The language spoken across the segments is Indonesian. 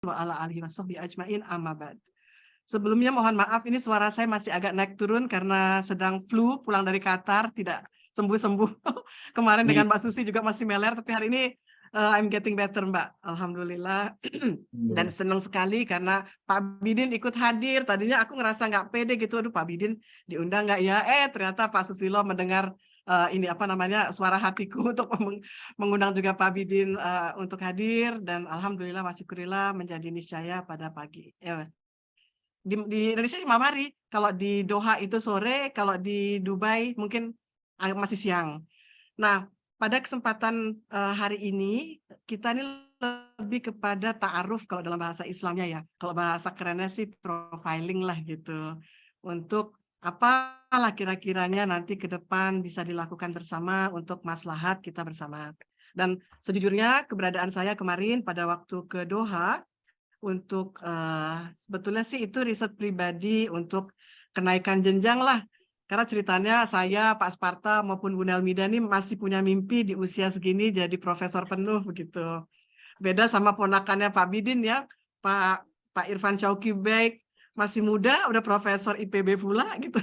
wa ala alihi washabbihi ajmain amma ba'd. Sebelumnya mohon maaf ini suara saya masih agak naik turun karena sedang flu, pulang dari Qatar, tidak sembuh-sembuh. Kemarin dengan Mbak Susi juga masih meler, tapi hari ini I'm getting better, Mbak. Alhamdulillah. Dan senang sekali karena Pak Bidin ikut hadir. Tadinya aku ngerasa nggak pede gitu, aduh Pak Bidin diundang nggak ya? Ternyata Pak Susilo mendengar ini apa namanya suara hatiku untuk mengundang juga Pak Bidin untuk hadir dan alhamdulillah wa syukurillah menjadi niscaya pada pagi. Di Indonesia 5 hari, kalau di Doha itu sore, kalau di Dubai mungkin masih siang. Nah, pada kesempatan hari ini kita ini lebih kepada ta'aruf kalau dalam bahasa Islamnya ya. Kalau bahasa kerennya sih profiling lah gitu. Untuk apalah kira-kiranya nanti ke depan bisa dilakukan bersama untuk maslahat kita bersama. Dan sejujurnya keberadaan saya kemarin pada waktu ke Doha untuk sebetulnya sih itu riset pribadi untuk kenaikan jenjang lah. Karena ceritanya saya, Pak Sparta maupun Bu Nelmida ini masih punya mimpi di usia segini jadi profesor penuh begitu. Beda sama ponakannya Pak Bidin ya, Pak Irfan Syauqi Baik masih muda udah profesor IPB pula gitu.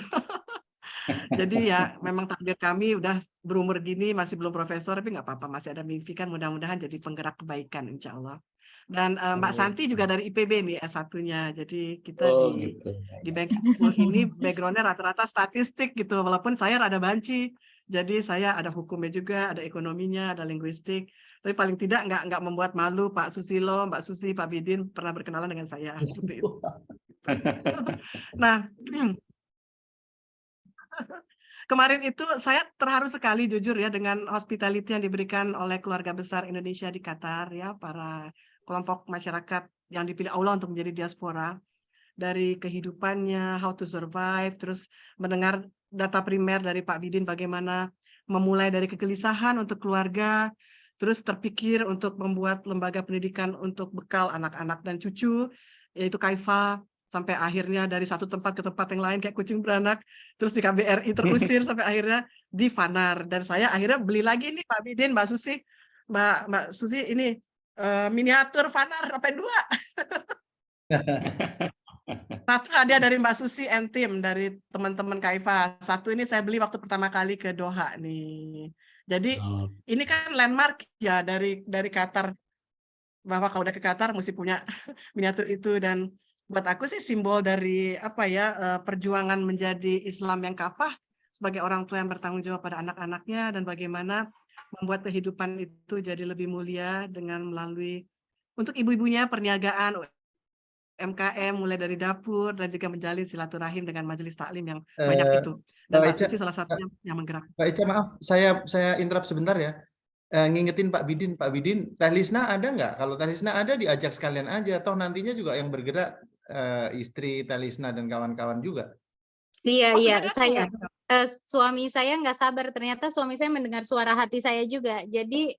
Jadi ya memang takdir kami udah berumur gini masih belum profesor tapi nggak apa-apa masih ada mimpi kan mudah-mudahan jadi penggerak kebaikan insya Allah. Dan Mbak Santi juga dari IPB nih S1-nya. Jadi kita Gitu. di banking school ini background-nya rata-rata statistik gitu. Walaupun saya rada banci. Jadi saya ada hukumnya juga, ada ekonominya, ada linguistik. Tapi paling tidak nggak membuat malu Pak Susilo, Mbak Susi, Pak Bidin pernah berkenalan dengan saya seperti itu. Nah, kemarin itu saya terharu sekali jujur ya dengan hospitality yang diberikan oleh keluarga besar Indonesia di Qatar ya, para kelompok masyarakat yang dipilih Allah untuk menjadi diaspora. Dari kehidupannya, how to survive, terus mendengar data primer dari Pak Bidin bagaimana memulai dari kegelisahan untuk keluarga, terus terpikir untuk membuat lembaga pendidikan untuk bekal anak-anak dan cucu, yaitu Kaifa, sampai akhirnya dari satu tempat ke tempat yang lain kayak kucing beranak, terus di KBRI terusir sampai akhirnya di Fanar. Dan saya akhirnya beli lagi nih Pak Bidin, Mbak Susi, Mbak Susi ini miniatur Fanar sampai 2. Satu hadiah dari Mbak Susi and tim dari teman-teman Kaifa. Satu ini saya beli waktu pertama kali ke Doha nih. Jadi ini kan landmark ya dari Qatar bahwa kalau udah ke Qatar mesti punya miniatur itu dan buat aku sih simbol dari apa ya perjuangan menjadi Islam yang kafah sebagai orang tua yang bertanggung jawab pada anak-anaknya dan bagaimana membuat kehidupan itu jadi lebih mulia dengan melalui untuk ibu-ibunya perniagaan UMKM mulai dari dapur dan juga menjalin silaturahim dengan majelis taklim yang banyak itu. Dan Mbak Susi salah satunya yang menggerakkan. Mbak Ica, maaf, saya interrupt sebentar ya. Ngingetin Pak Bidin, Teh Lisna ada nggak? Kalau Teh Lisna ada diajak sekalian aja, toh nantinya juga yang bergerak istri Teh Lisna dan kawan-kawan juga. Iya, saya suami saya nggak sabar, ternyata suami saya mendengar suara hati saya juga. Jadi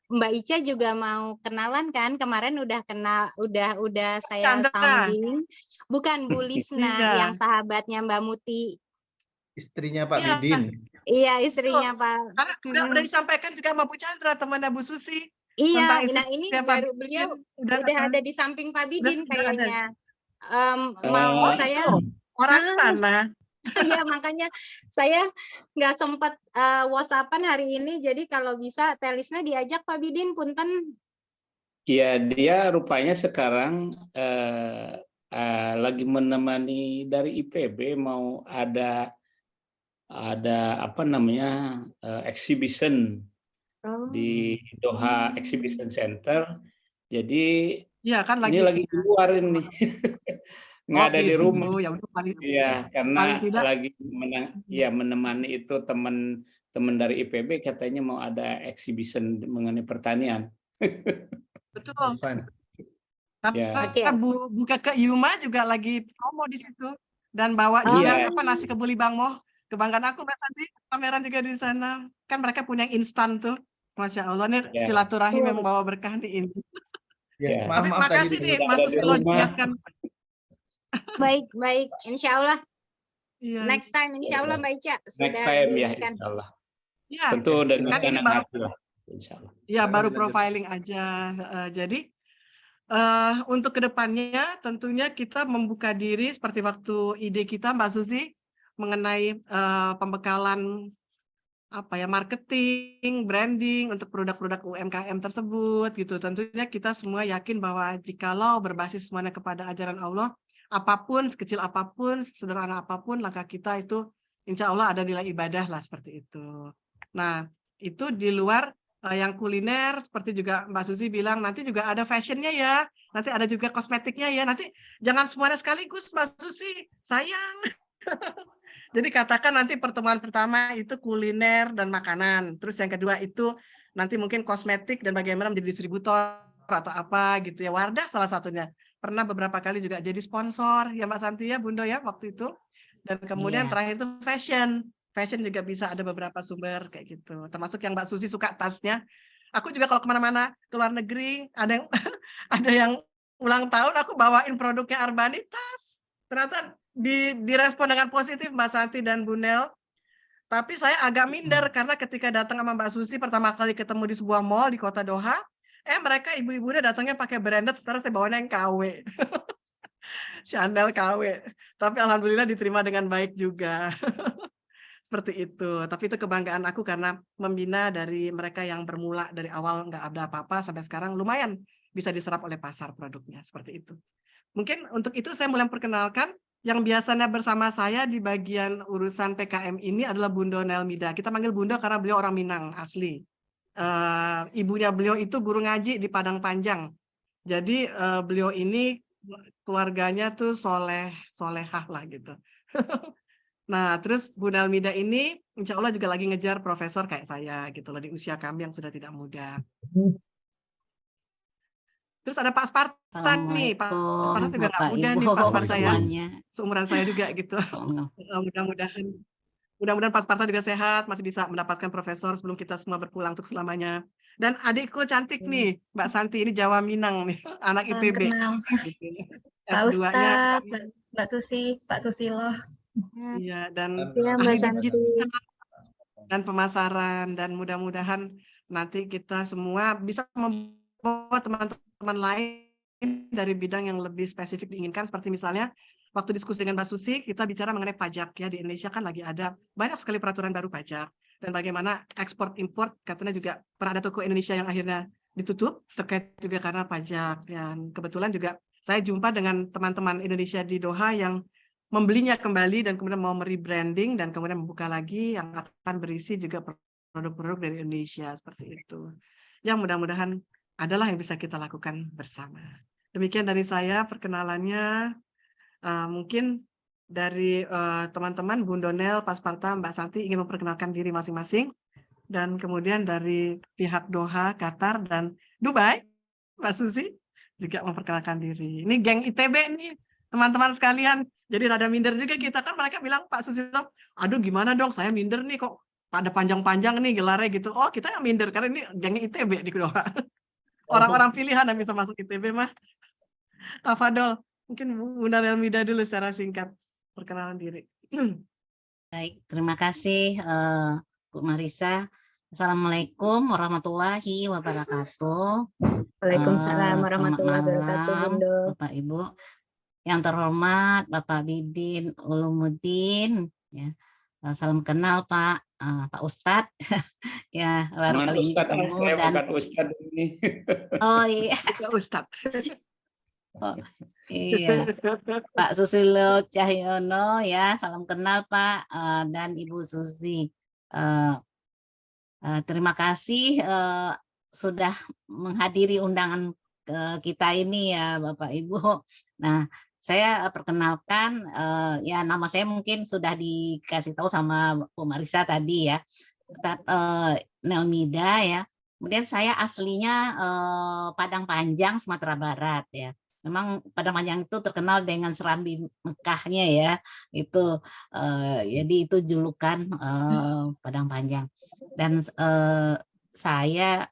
Mbak Ica juga mau kenalan kan? Kemarin udah kenal, udah saya sounding. Bukan Bu Lisna yang sahabatnya Mbak Muti. Istrinya Pak Bidin. Iya, istrinya Pak. Karena udah disampaikan juga sama Bu Chandra, temannya Bu Susi. Iya, nah ini baru beliau udah ada di samping Pak Bidin kayaknya. Mau saya orang sana. Iya, makanya saya nggak sempat WhatsAppan hari ini. Jadi kalau bisa Teh Lisna diajak Pak Bidin, punten. Iya, dia rupanya sekarang lagi menemani dari IPB mau ada apa namanya exhibition di Doha Exhibition Center. Jadi ya, kan ini lagi keluar ini. Nggak ada di rumah. Iya, karena lagi menemani itu teman dari IPB katanya mau ada exhibition mengenai pertanian. Betul. Karena buka ke Yuma juga lagi promo di situ dan bawa juga nasi kebuli Bang Moh. Kebanggaan aku Mbak Santi, pameran juga di sana. Kan mereka punya instan tuh. Masya Allah nih silaturahim yang membawa berkah di ini. Tapi makasih nih Mas Susilo diingatkan. Baik, insya Allah. Next time, insya Allah Mbak Ica. Next time ya, insya Allah. Ya, tentu dengan senang hati lah, insya Allah. Ya, baru profiling aja. Jadi Untuk kedepannya tentunya kita membuka diri seperti waktu ide kita Mbak Susi mengenai pembekalan marketing, branding untuk produk-produk UMKM tersebut gitu. Tentunya kita semua yakin bahwa jikalau berbasis semuanya kepada ajaran Allah, apapun, sekecil apapun, sederhana apapun, langkah kita itu insya Allah ada nilai ibadah lah seperti itu. Nah, itu di luar yang kuliner, seperti juga Mbak Susi bilang, nanti juga ada fashionnya ya, nanti ada juga kosmetiknya ya, nanti jangan semuanya sekaligus Mbak Susi, sayang. Jadi katakan nanti pertemuan pertama itu kuliner dan makanan, terus yang kedua itu nanti mungkin kosmetik dan bagaimana menjadi distributor atau apa gitu ya. Wardah salah satunya. Pernah beberapa kali juga jadi sponsor ya Mbak Santi ya, Bundo ya waktu itu. Dan kemudian terakhir itu fashion. Fashion juga bisa ada beberapa sumber kayak gitu. Termasuk yang Mbak Susi suka tasnya. Aku juga kalau kemana-mana ke luar negeri ada yang ada yang ulang tahun aku bawain produknya Arbani tas. Ternyata direspon dengan positif Mbak Santi dan Bu Nel. Tapi saya agak minder karena ketika datang sama Mbak Susi pertama kali ketemu di sebuah mall di kota Doha, mereka ibu-ibunya datangnya pakai branded, sementara saya bawanya yang KW. Chanel KW. Tapi alhamdulillah diterima dengan baik juga. Seperti itu. Tapi itu kebanggaan aku karena membina dari mereka yang bermula dari awal nggak ada apa-apa sampai sekarang lumayan bisa diserap oleh pasar produknya. Seperti itu. Mungkin untuk itu saya mulai memperkenalkan yang biasanya bersama saya di bagian urusan PKM ini adalah Bundo Nelmida. Kita panggil Bundo karena beliau orang Minang asli. Ibunya beliau itu guru ngaji di Padang Panjang. Jadi beliau ini keluarganya tuh solehah lah gitu. Nah, terus Bu Nelmida ini insya Allah juga lagi ngejar profesor kayak saya gitu loh di usia kami yang sudah tidak muda. Terus ada Pak Spartan nih, Pak Spartan juga nggak mudah nih Pak Spartan ya, seumuran saya juga gitu. Mudah-mudahan Pak Spartan juga sehat, masih bisa mendapatkan profesor sebelum kita semua berpulang untuk selamanya. Dan adikku cantik nih, Mbak Santi, ini Jawa Minang nih, anak IPB. Pak Ustadz, Mbak Susi, Pak Susilo. Iya, dan Mbak Santi dan pemasaran, dan mudah-mudahan nanti kita semua bisa membawa teman-teman lain dari bidang yang lebih spesifik diinginkan, seperti misalnya waktu diskusi dengan Mbak Susi, kita bicara mengenai pajak ya, di Indonesia kan lagi ada banyak sekali peraturan baru pajak, dan bagaimana ekspor import katanya juga pernah ada toko Indonesia yang akhirnya ditutup terkait juga karena pajak. Dan kebetulan juga saya jumpa dengan teman-teman Indonesia di Doha yang membelinya kembali dan kemudian mau merebranding dan kemudian membuka lagi yang akan berisi juga produk-produk dari Indonesia seperti itu. Yang mudah-mudahan adalah yang bisa kita lakukan bersama. Demikian dari saya perkenalannya. Mungkin dari teman-teman Bun Donel, Pak Sparta, Mbak Santi ingin memperkenalkan diri masing-masing. Dan kemudian dari pihak Doha, Qatar, dan Dubai, Mbak Susi juga memperkenalkan diri. Ini geng ITB nih, teman-teman sekalian. Jadi rada minder juga kita, kan mereka bilang, Pak Susi, aduh gimana dong, saya minder nih kok pada panjang-panjang nih gelarnya gitu. Oh kita yang minder, karena ini geng ITB di Doha. Orang-orang pilihan yang bisa masuk ITB mah. Tafadol, mungkin Bunda Nelmida dulu secara singkat perkenalan diri. Baik, terima kasih Bu Marisa. Assalamualaikum warahmatullahi wabarakatuh. Waalaikumsalam warahmatullahi wabarakatuh, Bunda. Bapak Ibu yang terhormat, Bapak Bidin Ulumuddin, ya. Salam kenal Pak Ustadz. Ya, baru kali ini ketemu saya dan bukan Ustadz ini. Oh iya, Ustadz. Oh, iya, Pak Susilo Cahyono ya, salam kenal Pak dan Ibu Susi. Terima kasih sudah menghadiri undangan kita ini ya Bapak Ibu. Nah, saya perkenalkan ya nama saya mungkin sudah dikasih tahu sama Bu Marisa tadi ya, Nelmida ya. Kemudian saya aslinya Padang Panjang, Sumatera Barat ya. Memang Padang Panjang itu terkenal dengan serambi Mekahnya ya, itu jadi itu julukan Padang Panjang. Dan saya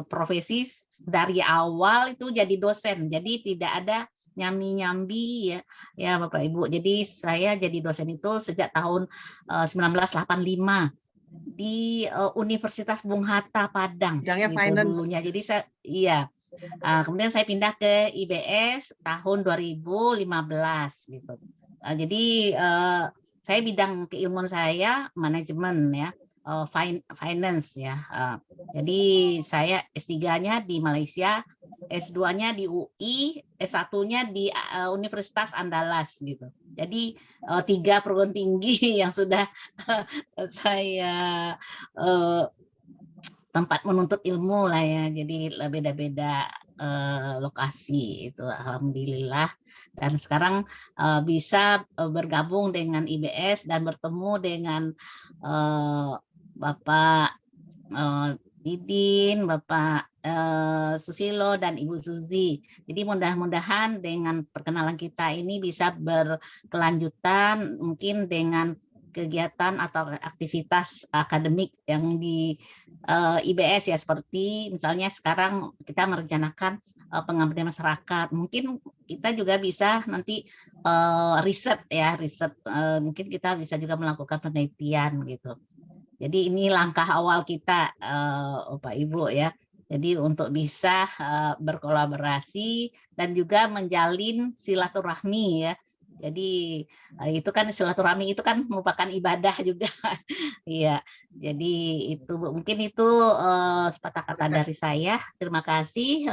profesi dari awal itu jadi dosen, jadi tidak ada nyambi-nyambi ya Bapak Ibu. Jadi saya jadi dosen itu sejak tahun 1985 di Universitas Bung Hatta Padang gitu dulunya. Jadi saya Kemudian saya pindah ke IBS tahun 2015 gitu. Jadi saya bidang keilmuan saya manajemen ya, finance ya. Jadi saya S3-nya di Malaysia, S2-nya di UI, S1-nya di Universitas Andalas gitu. Jadi 3 perguruan tinggi yang sudah saya tempat menuntut ilmu lah ya. Jadi beda-beda lokasi itu, alhamdulillah. Dan sekarang bisa bergabung dengan IBS dan bertemu dengan Bapak Didin, Bapak Susilo dan Ibu Suzy. Jadi mudah-mudahan dengan perkenalan kita ini bisa berkelanjutan mungkin dengan kegiatan atau aktivitas akademik yang di IBS ya, seperti misalnya sekarang kita merencanakan pengabdian masyarakat. Mungkin kita juga bisa nanti riset ya, mungkin kita bisa juga melakukan penelitian gitu. Jadi ini langkah awal kita Bapak Ibu ya. Jadi untuk bisa berkolaborasi dan juga menjalin silaturahmi ya. Jadi itu kan silaturahmi itu kan merupakan ibadah juga. Iya. Jadi itu mungkin itu sepatah kata dari saya. Terima kasih.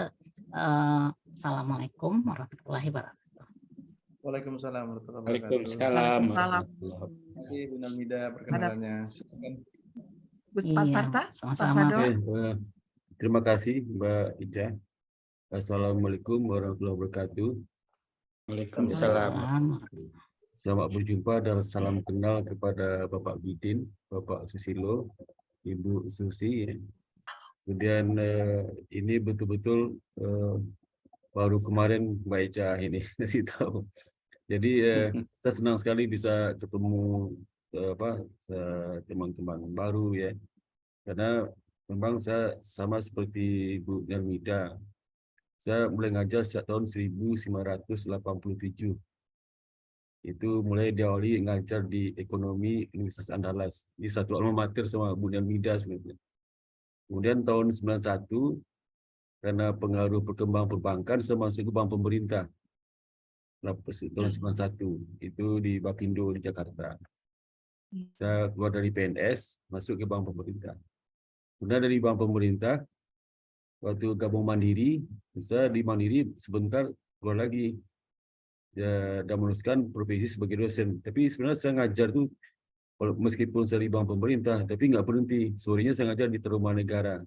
Assalamualaikum warahmatullahi wabarakatuh. Waalaikumsalam warahmatullahi wabarakatuh. Waalaikumsalam. Waalaikumsalam. Terima kasih Bu Nalmida perkenalannya. Pak Sparta, sama-sama. Terima kasih Mbak Ica. Assalamualaikum warahmatullahi wabarakatuh. Waalaikumsalam. Selamat berjumpa dan salam kenal kepada Bapak Bidin, Bapak Susilo, Ibu Susi. Kemudian ini betul-betul baru kemarin Mbak Ica ini kasih tahu. Jadi saya senang sekali bisa ketemu teman-teman baru ya. Karena memang saya sama seperti Bu Nalmida. Saya mulai ngajar sejak tahun 1987. Itu mulai diawali ngajar di ekonomi Universitas Andalas. Di satu alma mater sama Bu Nalmida sebenarnya. Kemudian tahun 91, karena pengaruh perkembangan perbankan, saya masuk ke bank pemerintah. Tahun 91, itu di Bapindo di Jakarta. Saya keluar dari PNS, masuk ke bank pemerintah. Kemudian dari bank pemerintah, waktu gabung Mandiri, saya di Mandiri sebentar keluar lagi ya, dan meneruskan profesi sebagai dosen. Tapi sebenarnya saya ngajar tuh meskipun saya di bank pemerintah, tapi nggak berhenti. Sorenya saya ngajar di Tarumanegara.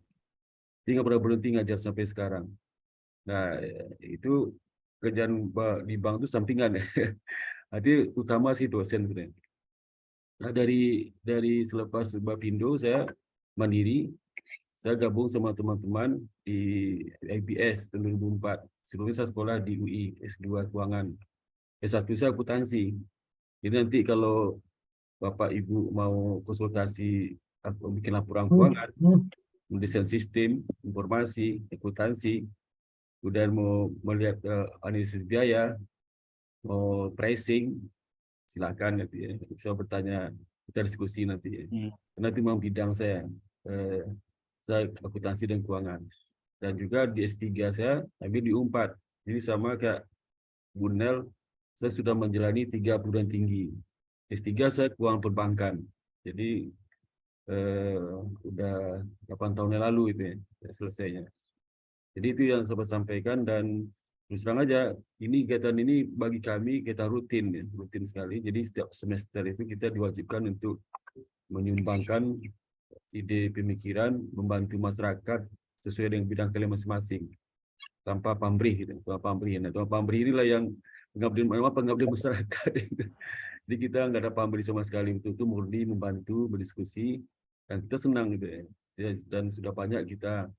Jadi nggak pernah berhenti ngajar sampai sekarang. Nah itu kerjaan di bank itu sampingan. Artinya utama sih dosen sebenarnya. Nah dari selepas Bapindo saya Mandiri. Saya gabung sama teman-teman di IBS tahun 2004. Sebelumnya saya sekolah di UI, S2 Keuangan. S1 saya akuntansi. Jadi nanti kalau Bapak Ibu mau konsultasi atau bikin laporan keuangan, mendesain sistem, informasi, akuntansi, kemudian mau melihat analisis biaya, mau pricing, silakan nanti ya. Bisa bertanya, kita diskusi nanti ya. Karena itu memang bidang saya. Saya akuntansi dan keuangan. Dan juga di S3 saya ambil di U4. Jadi sama kayak Bu Nel, saya sudah menjalani 3 perguruan tinggi. S3 saya keuangan perbankan. Jadi udah 8 tahun yang lalu itu ya selesainya. Jadi itu yang saya sampaikan, dan terus terang aja ini kegiatan ini bagi kami kita rutin ya, rutin sekali. Jadi setiap semester itu kita diwajibkan untuk menyumbangkan ide pemikiran, membantu masyarakat sesuai dengan bidang kalian masing-masing tanpa pamrih gitu. Tanpa pamrih inilah yang pengabdian masyarakat. Jadi kita nggak ada pamrih sama sekali, itu murni membantu, berdiskusi, dan kita senang gitu ya. Dan sudah banyak kita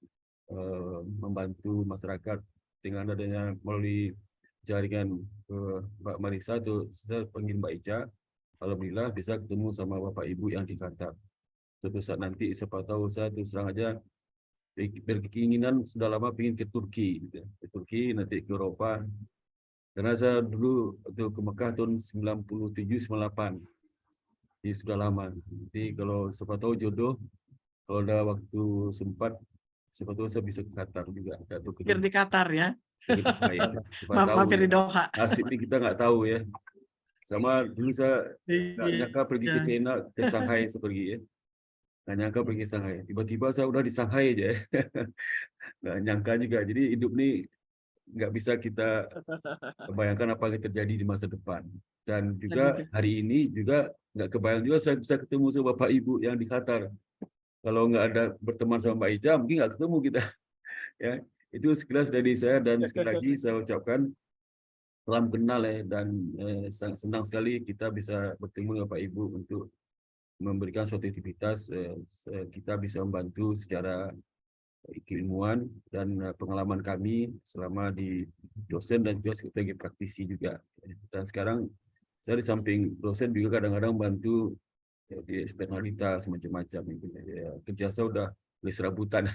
membantu masyarakat dengan adanya melalui jaringan Mbak Marisa, atau saya panggil Mbak Ica. Alhamdulillah bisa ketemu sama Bapak Ibu yang di Qatar. Suatu saat nanti siapa tahu saya terus terang aja berkeinginan sudah lama ingin ke Turki gitu. Ke Turki, nanti ke Eropa. Karena saya dulu waktu ke Mekah tahun 97-98. Jadi sudah lama. Jadi kalau siapa tahu jodoh, kalau ada waktu sempat siapa tahu saya bisa ke Qatar juga. Mampir di Qatar ya. Mampir di Doha. Nasib ini kita nggak tahu ya. Sama dulu saya nggak nyangka pergi ke China, ke Shanghai saya pergi ya. Nggak nyangka pergi ke Shanghai. Tiba-tiba saya udah di Shanghai aja ya. Nggak nyangka juga. Jadi hidup ini nggak bisa kita bayangkan apa yang terjadi di masa depan. Dan juga hari ini juga nggak kebayang juga saya bisa ketemu sama Bapak Ibu yang di Qatar. Kalau nggak ada berteman sama Mbak Ica, mungkin nggak ketemu kita. Ya, itu sekilas dari saya, dan sekali lagi saya ucapkan salam kenal ya, dan sangat senang sekali kita bisa bertemu dengan Bapak Ibu untuk memberikan suatu aktivitas kita bisa membantu secara keilmuan dan pengalaman kami selama di dosen dan juga sebagai praktisi juga. Dan sekarang saya di samping dosen juga kadang-kadang bantu di eksternalitas macam-macam gitu. Ya, kerja saya udah mulai serabutan.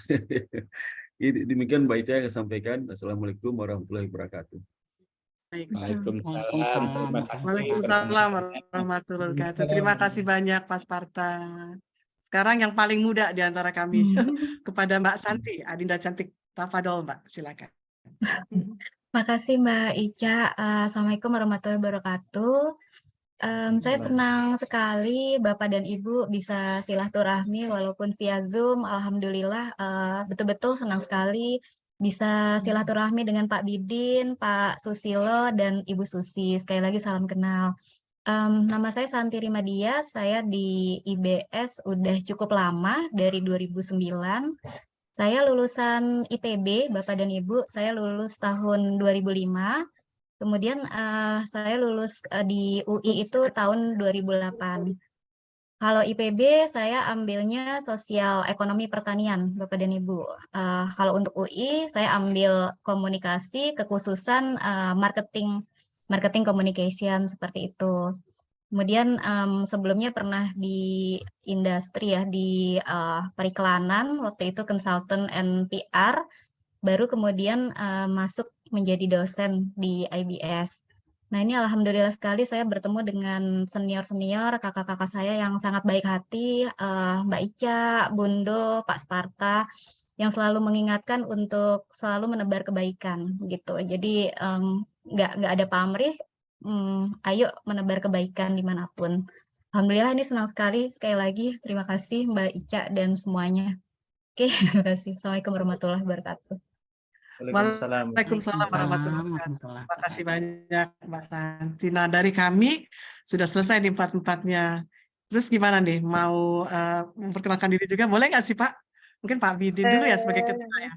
Demikian Mbak Ica yang saya sampaikan. Assalamualaikum warahmatullahi wabarakatuh. Waalaikumsalam warahmatullahi wabarakatuh. Terima kasih banyak Pak Sparta. Sekarang yang paling muda di antara kami kepada Mbak Santi, Adinda Cantik. Tafadol Mbak, silakan. Makasih Mbak Ica. Assalamualaikum warahmatullahi wabarakatuh. Saya senang sekali Bapak dan Ibu bisa silaturahmi walaupun via Zoom. Alhamdulillah, betul-betul senang sekali bisa silaturahmi dengan Pak Bidin, Pak Susilo, dan Ibu Susi. Sekali lagi salam kenal. Nama saya Santi Rimadia, saya di IBS udah cukup lama, dari 2009. Saya lulusan IPB, Bapak dan Ibu, saya lulus tahun 2005. Kemudian saya lulus di UI itu tahun 2008. Kalau IPB saya ambilnya sosial ekonomi pertanian, Bapak dan Ibu. Kalau untuk UI saya ambil komunikasi, kekhususan marketing communication seperti itu. Kemudian sebelumnya pernah di industri ya, di periklanan, waktu itu consultant and PR. Baru kemudian masuk menjadi dosen di IBS. Nah ini alhamdulillah sekali saya bertemu dengan senior-senior, kakak-kakak saya yang sangat baik hati, Mbak Ica, Bundo, Pak Sparta, yang selalu mengingatkan untuk selalu menebar kebaikan gitu. Jadi nggak ada pamrih, ayo menebar kebaikan dimanapun. Alhamdulillah ini senang sekali lagi terima kasih Mbak Ica dan semuanya. Oke, terima kasih. Assalamualaikum warahmatullahi wabarakatuh. Waalaikumsalam warahmatullahi wabarakatuh. Terima kasih banyak Mbak Santi. Nah dari kami sudah selesai di empat-empatnya. Terus gimana nih, mau memperkenalkan diri juga? Boleh nggak sih Pak? Mungkin Pak Bidin dulu ya sebagai ketua ya.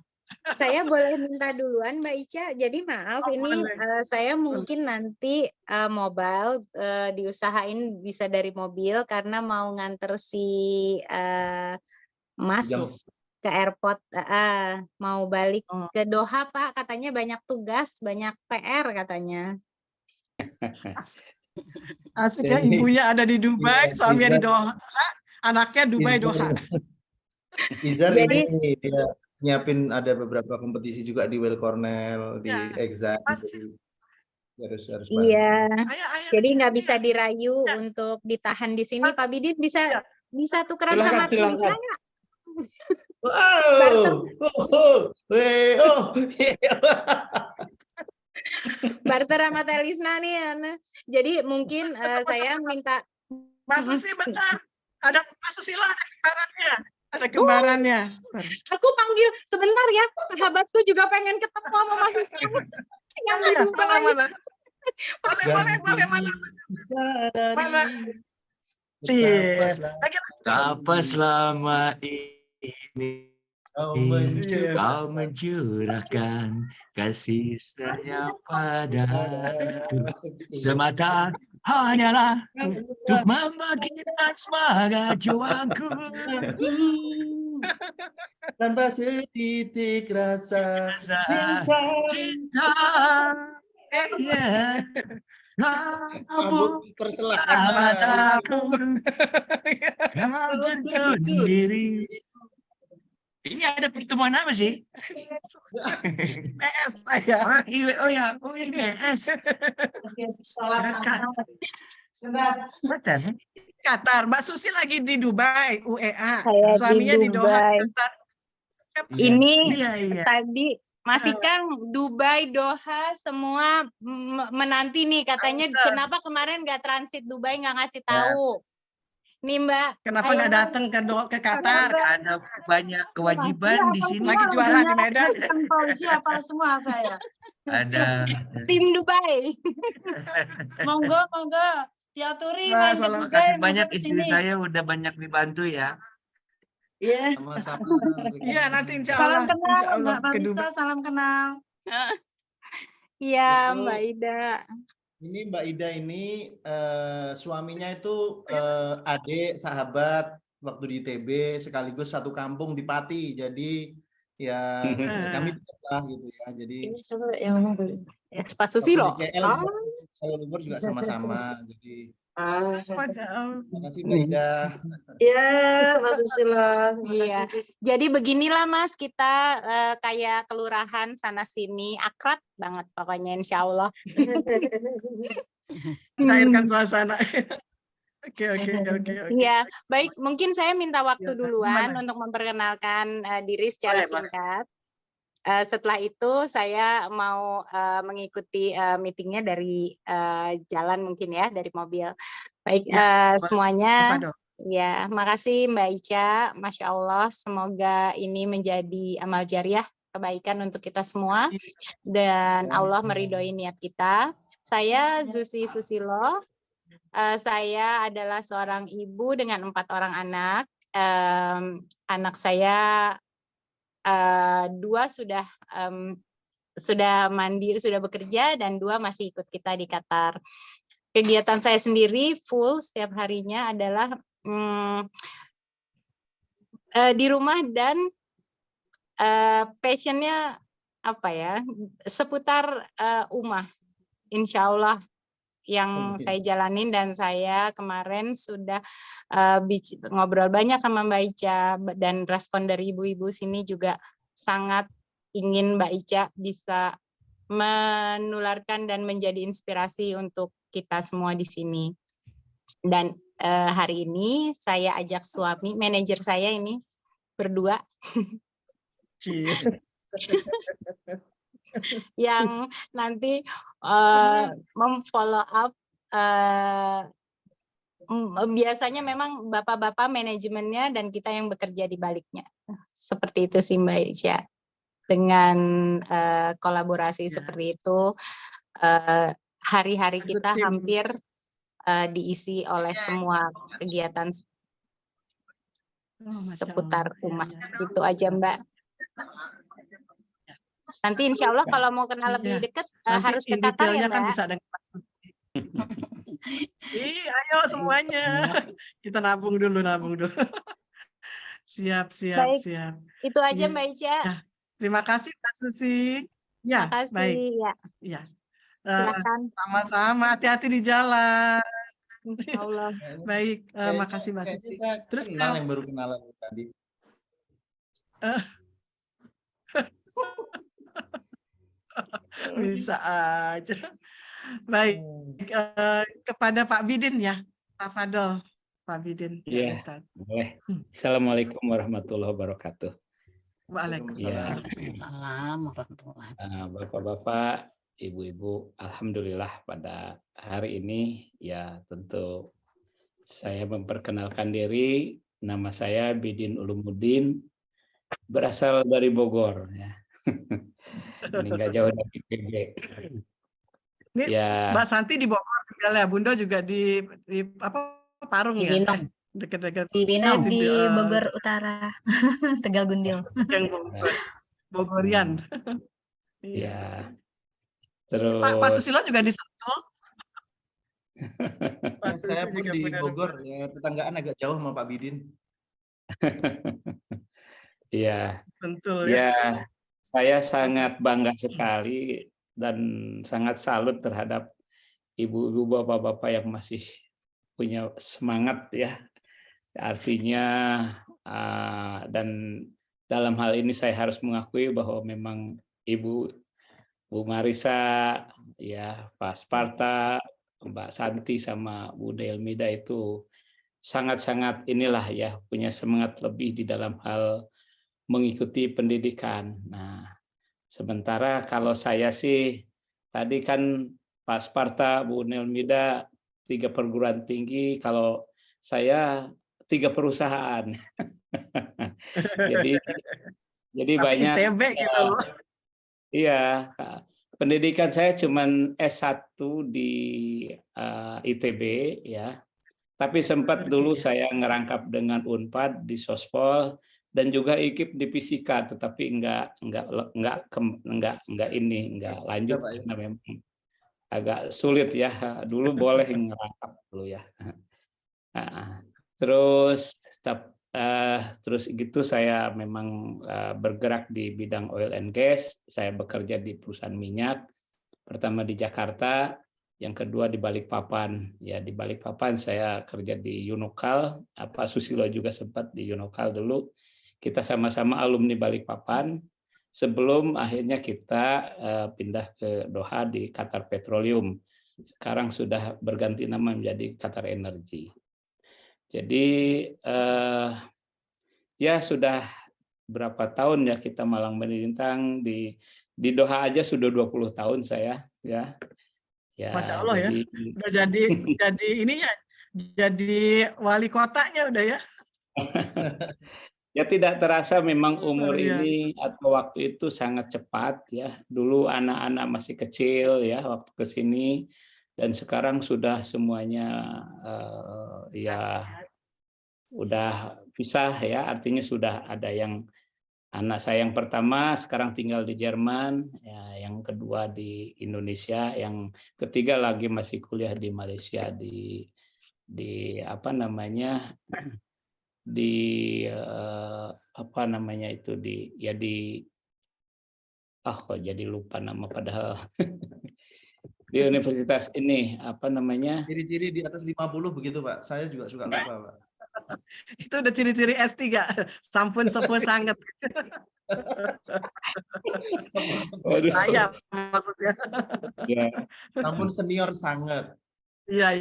Saya boleh minta duluan Mbak Ica. Jadi maaf ini saya mungkin nanti mobile diusahain bisa dari mobil karena mau nganter si Mas ke airport, mau balik ke Doha Pak, katanya banyak tugas, banyak PR katanya. Asiknya ibunya ada di Dubai, suaminya di Doha, anaknya Dubai Doha. Izar ini dia nyiapin ada beberapa kompetisi juga di Well Cornell, di Exam. Harus iya. Jadi nggak bisa dirayu untuk ditahan di sini. Pak Bidin bisa tukeran sama tim saya. Wow. Barter sama Telisna nih. Jadi mungkin saya minta Mbak Susi bentar. Ada Mbak Susilo, ada kembarannya. Ada kembarannya. Aku panggil sebentar ya. Sahabatku juga pengen ketemu sama Mas Susi. Yang di Dubai. Boleh. Mana? Betapa selama ini kau mencurahkan kasih sayang padaku, semata hanyalah untuk membangkitkan semangat juangku. Tanpa setitik rasa cinta. Kamu mataku, kau tersendiri. Ini ada pertemuan apa sih? PS saya. Oh ya, ini PS. Qatar. Mbak Susi lagi di Dubai, UEA. Saya Suaminya di Doha. Ini Iya. tadi masih Kang, Dubai, Doha, semua menanti nih katanya. Kenapa kemarin nggak transit Dubai, nggak ngasih tahu? Nih Mbak. Kenapa nggak datang ke Qatar? Ada banyak kewajiban di sini. Lagi jualan di Medan. Siapa semua saya. Ada Tim Dubai. Monggo. Diaturi Wah, main di salam. Dubai, Makasih monggo banyak ke istri sini. saya udah banyak dibantu ya. Iya. Sama-sama. Iya, nanti insya Salam Allah. kenal Insya Allah Mbak ke Marisa, Dubai. salam kenal. Iya, Itu Mbak Ida. ini Mbak Ida ini suaminya itu adik sahabat waktu di ITB sekaligus satu kampung di Pati. Jadi ya kami dekat lah gitu ya. Jadi Ini siapa yang ngomong dulu? Ya, Pak waktu Susilo. di KL kalau libur juga sama-sama. Jadi Masya Allah. terima kasih Mbak Ida. Iya, Mas Susilo. Iya. Jadi beginilah Mas, kita kayak kelurahan sana sini, akrab banget pokoknya insya Allah. Cairkan suasana. Oke. Iya, baik. Mungkin saya minta waktu Ya, duluan gimana? untuk memperkenalkan diri secara Boleh. singkat. Setelah itu saya mau mengikuti meetingnya dari jalan mungkin ya, dari mobil. Baik, Ya, semuanya. Apa dong? Ya, makasih Mbak Ica. Masya Allah, semoga ini menjadi amal jariah kebaikan untuk kita semua dan Allah meridhoi niat kita. Saya Zusi Susilo. Saya adalah seorang ibu dengan 4 orang anak. Anak saya 2 sudah mandiri, sudah bekerja, dan 2 masih ikut kita di Qatar. Kegiatan saya sendiri full setiap harinya adalah di rumah dan passionnya apa ya, seputar umah, insya Allah yang saya jalanin. Dan saya kemarin sudah ngobrol banyak sama Mbak Ica, dan respon dari ibu-ibu sini juga sangat ingin Mbak Ica bisa menularkan dan menjadi inspirasi untuk kita semua di sini. Dan hari ini saya ajak suami, manajer saya ini berdua yang nanti memfollow up. Biasanya memang bapak-bapak manajemennya dan kita yang bekerja di baliknya. Seperti itu sih Mbak Ica. Dengan kolaborasi seperti itu, hari-hari kita hampir diisi oleh semua kegiatan seputar rumah. Itu aja Mbak. Nanti insya Allah kalau mau kenal lebih dekat harus ke Qatar ya Mbak. Kan bisa dengan Pak Susi. Ayo semuanya. Kita nabung dulu. Siap. Baik. Itu aja Mbak Ica. Ya, terima kasih Pak Susi. Ya, makasih, baik. Ya. Silakan. Sama-sama, hati-hati di jalan. Insya Allah. Baik, makasih Mbak Susi. Terus kenal yang baru kenalan tadi. Bisa aja. Baik, kepada Pak Bidin ya, Pak Fadol. Pak Bidin. Iya, boleh. Assalamualaikum warahmatullahi wabarakatuh. Waalaikumsalam. Bapak-bapak, ibu-ibu, alhamdulillah pada hari ini ya tentu saya memperkenalkan diri. Nama saya Bidin Ulumuddin, berasal dari Bogor ya. Ini nggak jauh dari IPB. Ini ya. Mbak Santi di Bogor tinggal ya, Bunda juga di apa Parung ya? Dekat-dekat di Bogor Utara. Tegal Gundil. Yang Bogorian. Iya. Terus Pak Susilo juga di Sentul. Saya pun di Bogor, ya tetanggaan agak jauh sama Pak Bidin. Iya. Sentul ya. Saya sangat bangga sekali dan sangat salut terhadap ibu-ibu, bapak-bapak yang masih punya semangat ya. Artinya dan dalam hal ini saya harus mengakui bahwa memang Bu Marisa, ya Pak Sparta, Mbak Santi sama Bu Delmida itu sangat-sangat inilah ya punya semangat lebih di dalam hal mengikuti pendidikan. Nah, sementara kalau saya sih tadi kan Pak Sparta, Bu Nelmida 3 perguruan tinggi, kalau saya 3 perusahaan. jadi Tapi banyak ITB gitu loh. iya, pendidikan saya cuman S1 di ITB ya. Tapi sempat dulu saya ngerangkap dengan Unpad di Sospol dan juga IKIP di Fisika, tetapi enggak lanjut karena memang agak sulit ya. Dulu boleh ngerangkap dulu ya. Terus gitu saya memang bergerak di bidang oil and gas. Saya bekerja di perusahaan minyak, pertama di Jakarta, yang kedua di Balikpapan. Ya, di Balikpapan saya kerja di Yunokal, Pak Susilo juga sempat di Yunokal dulu. Kita sama-sama alumni Balikpapan sebelum akhirnya kita pindah ke Doha di Qatar Petroleum. Sekarang sudah berganti nama menjadi Qatar Energy. Jadi ya sudah berapa tahun ya kita malang melintang di Doha aja sudah 20 tahun saya ya. Ya, Masya Allah ya, udah jadi ininya, jadi wali kotanya udah ya. Ya tidak terasa memang umur ini atau waktu itu sangat cepat ya. Dulu anak-anak masih kecil ya waktu ke sini, dan sekarang sudah semuanya ya udah pisah ya. Artinya sudah ada yang anak saya yang pertama sekarang tinggal di Jerman, ya, yang kedua di Indonesia, yang ketiga lagi masih kuliah di Malaysia di apa namanya apa namanya itu kok jadi lupa nama padahal di universitas ini apa namanya? Ciri-ciri di atas 50 begitu Pak. Saya juga suka lupa Pak. Itu udah ciri-ciri S3, sampun sepuh sangat. Saya maksudnya. Ya. Sampun senior sangat. Iya.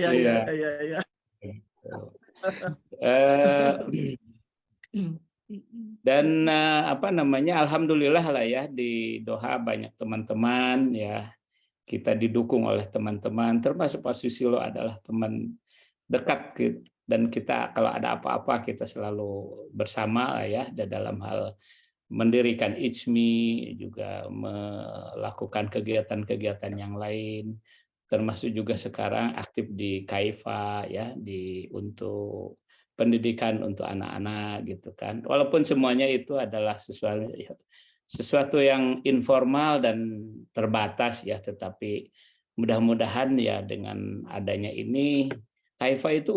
Dan apa namanya, alhamdulillah lah ya di Doha banyak teman-teman ya. Kita didukung oleh teman-teman, termasuk Pak Susilo adalah teman dekat, dan kita kalau ada apa-apa kita selalu bersama ya, dalam hal mendirikan IJMI, juga melakukan kegiatan-kegiatan yang lain, termasuk juga sekarang aktif di KAIFA ya, untuk pendidikan untuk anak-anak gitu kan. Walaupun semuanya itu adalah sesuatu yang informal dan terbatas ya, tetapi mudah-mudahan ya dengan adanya ini KAIFA itu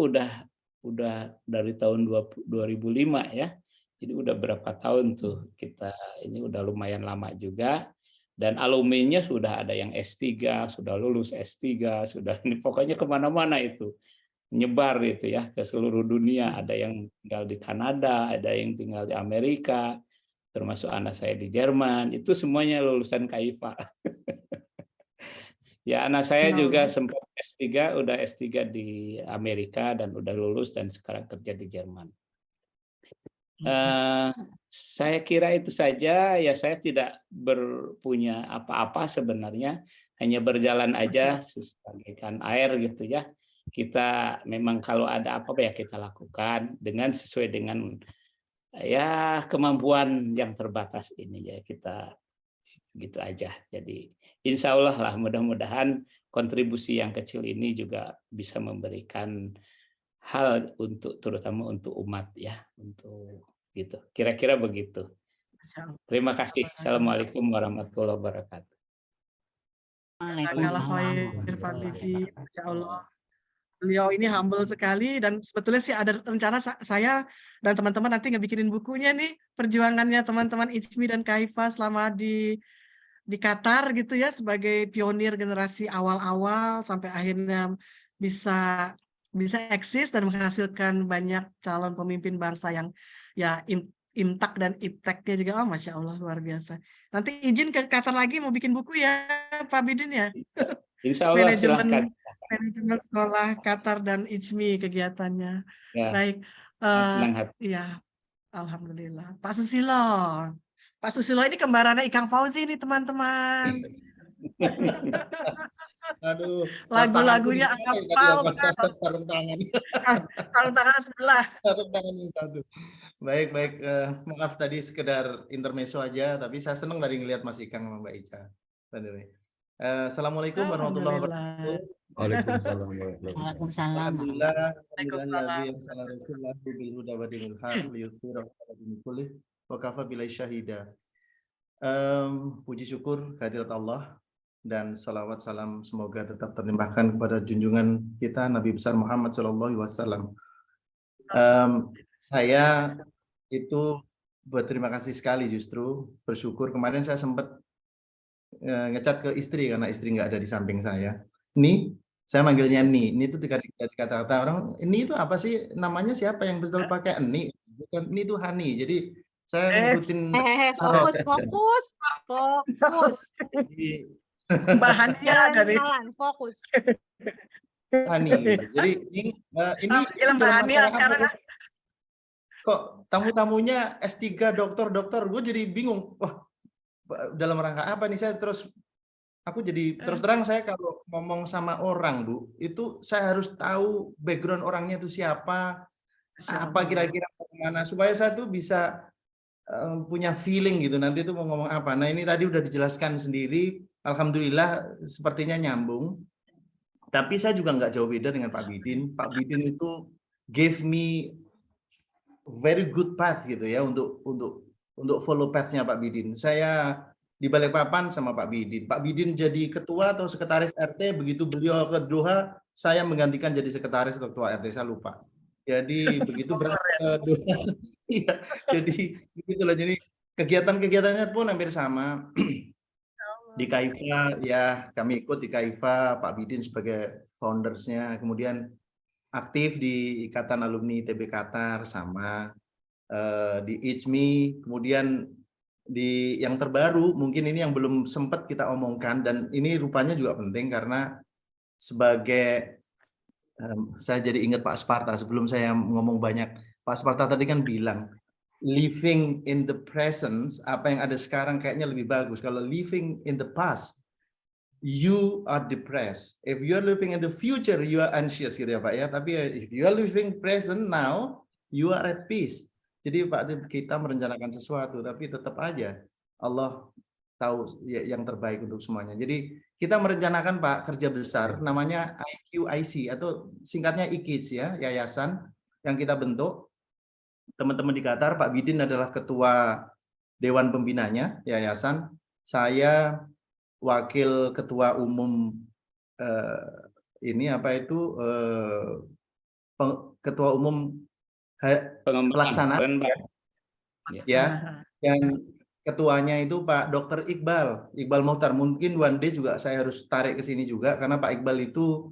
udah dari tahun 2005 ya. Jadi udah berapa tahun tuh kita, ini udah lumayan lama juga, dan alumninya sudah ada yang S3, sudah lulus S3, sudah ini pokoknya kemana-mana itu nyebar itu ya ke seluruh dunia. Ada yang tinggal di Kanada, ada yang tinggal di Amerika, termasuk anak saya di Jerman, itu semuanya lulusan KAIFA. Ya, anak saya juga sempat S3, udah S3 di Amerika dan udah lulus dan sekarang kerja di Jerman. Saya kira itu saja ya, saya tidak berpunya apa-apa sebenarnya, hanya berjalan aja sebagaikan air gitu ya. Kita memang kalau ada apa-apa ya kita lakukan dengan sesuai dengan ya kemampuan yang terbatas ini ya, kita gitu aja. Jadi insya Allah lah, mudah-mudahan kontribusi yang kecil ini juga bisa memberikan hal terutama untuk umat ya, untuk gitu. Kira-kira begitu. Terima kasih. Assalamualaikum warahmatullahi wabarakatuh. Waalaikumsalam. Insya Allah. Beliau ini humble sekali, dan sebetulnya sih ada rencana saya dan teman-teman nanti ngebikinin bukunya nih, perjuangannya teman-teman IJMI dan KAIFA selama di Qatar gitu ya, sebagai pionir generasi awal-awal sampai akhirnya bisa eksis dan menghasilkan banyak calon pemimpin bangsa yang ya imtak dan ipteknya juga, Masya Allah luar biasa. Nanti izin ke Qatar lagi mau bikin buku ya Pak Bidin ya. Insya Allah silahkan. Manajemen sekolah Qatar dan IJMI kegiatannya. Ya, baik. senang hati. Ya. Alhamdulillah. Pak Susilo. Pak Susilo ini kembarannya Ikang Fauzi nih teman-teman. Aduh, Lagu-lagunya hafal banget. sarung tangan. Sarung tangan sebelah. Sarung tangan yang satu. Baik, maaf tadi sekedar intermezzo aja, tapi saya senang tadi ngelihat Mas Ikang sama Mbak Ica. Assalamualaikum warahmatullahi wabarakatuh. Waalaikumsalam. Waalaikumsalam. Puji syukur kehadirat Allah dan salawat salam semoga tetap terlimpahkan kepada junjungan kita Nabi besar Muhammad SAW. Saya itu berterima kasih sekali, justru bersyukur. Kemarin saya sempat ngecat ke istri karena istri nggak ada di samping saya. Ni, saya manggilnya Ni. Ini tuh dari kata-kata orang, ini itu apa sih namanya, siapa yang betul pakai Ni? Bukan, Ni itu Hani. Jadi saya ngikutin fokus. Mbak Hania dari fokus. Hani. Jadi ini Mbak Hania sekarang kok tamu-tamunya S3 dokter, gue jadi bingung. Wah, dalam rangka apa nih saya aku jadi terus terang, saya kalau ngomong sama orang, Bu, itu saya harus tahu background orangnya itu siapa, apa kira-kira bagaimana, supaya saya tuh bisa punya feeling gitu nanti itu mau ngomong apa. Nah, ini tadi udah dijelaskan sendiri, alhamdulillah sepertinya nyambung. Tapi saya juga nggak jauh beda dengan Pak Bidin. Pak Bidin itu gave me very good path gitu ya untuk follow path-nya Pak Bidin. Saya di Balikpapan sama Pak Bidin. Pak Bidin jadi ketua atau sekretaris RT, begitu beliau ke Doha, saya menggantikan jadi sekretaris atau ketua RT, saya lupa. Jadi begitu berangkat ke Doha, iya, jadi begitulah. Jadi kegiatan-kegiatannya pun hampir sama. Di Kaifa ya kami ikut di Kaifa, Pak Bidin sebagai foundersnya, kemudian aktif di Ikatan Alumni TB Qatar sama di IJMI, kemudian di yang terbaru mungkin ini yang belum sempat kita omongkan dan ini rupanya juga penting karena sebagai saya jadi ingat Pak Sparta sebelum saya ngomong banyak. Pak Sparta tadi kan bilang living in the presence, apa yang ada sekarang kayaknya lebih bagus. Kalau living in the past, you are depressed. If you are living in the future, you are anxious gitu ya Pak ya. Tapi if you are living present now, you are at peace. Jadi Pak, kita merencanakan sesuatu, tapi tetap aja Allah tahu yang terbaik untuk semuanya. Jadi kita merencanakan Pak kerja besar, namanya IQIC atau singkatnya IKIDS ya, yayasan yang kita bentuk. Teman-teman di Qatar, Pak Bidin adalah ketua Dewan Pembinanya yayasan. Saya wakil ketua umum ketua umum pelaksana ya, yang ketuanya itu Pak Dr. Iqbal Mohtar. Mungkin one day juga saya harus tarik ke sini juga karena Pak Iqbal itu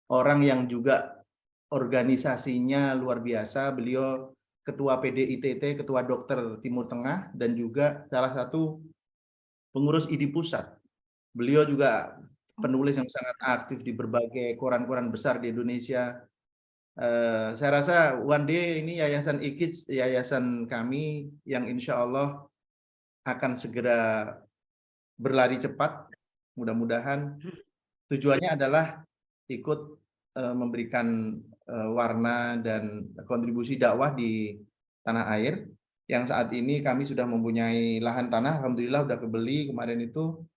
orang yang juga organisasinya luar biasa. Beliau ketua PDITT, ketua dokter Timur Tengah, dan juga salah satu pengurus ID pusat. Beliau juga penulis yang sangat aktif di berbagai koran-koran besar di Indonesia. Saya rasa one day ini yayasan IKIDS, yayasan kami yang insya Allah akan segera berlari cepat. Mudah-mudahan tujuannya adalah ikut memberikan warna dan kontribusi dakwah di tanah air. Yang saat ini kami sudah mempunyai lahan tanah, alhamdulillah udah kebeli kemarin itu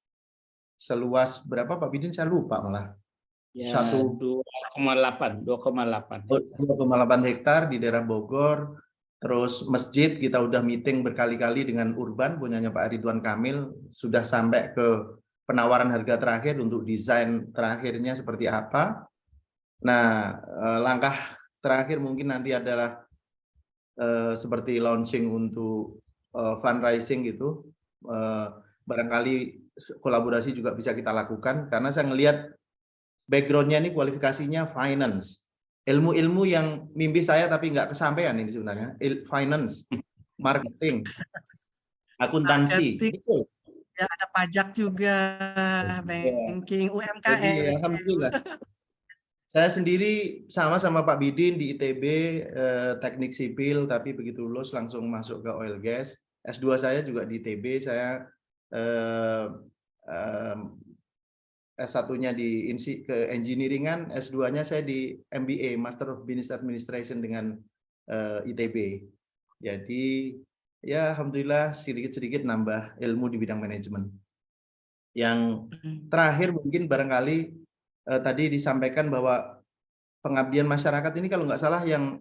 seluas berapa Pak Bidin? Saya lupa malah. Ya, 2,8 hektar di daerah Bogor. Terus masjid kita udah meeting berkali-kali dengan Urban punyanya Pak Ridwan Kamil, sudah sampai ke penawaran harga terakhir untuk desain terakhirnya seperti apa. Nah, langkah terakhir mungkin nanti adalah seperti launching untuk fundraising gitu. Barangkali kolaborasi juga bisa kita lakukan karena saya ngelihat background-nya ini kualifikasinya finance. Ilmu-ilmu yang mimpi saya tapi nggak kesampaian ini sebenarnya. Finance, marketing, akuntansi. Betul. Ya, ada pajak juga, banking, UMKM. Jadi, alhamdulillah. Saya sendiri sama Pak Bidin di ITB, teknik sipil, tapi begitu lulus langsung masuk ke oil gas. S2 saya juga di ITB, saya S1-nya di ke engineeringan, S2-nya saya di MBA, Master of Business Administration dengan ITB. Jadi ya alhamdulillah sedikit-sedikit nambah ilmu di bidang manajemen. Yang terakhir mungkin barangkali tadi disampaikan bahwa pengabdian masyarakat ini kalau nggak salah yang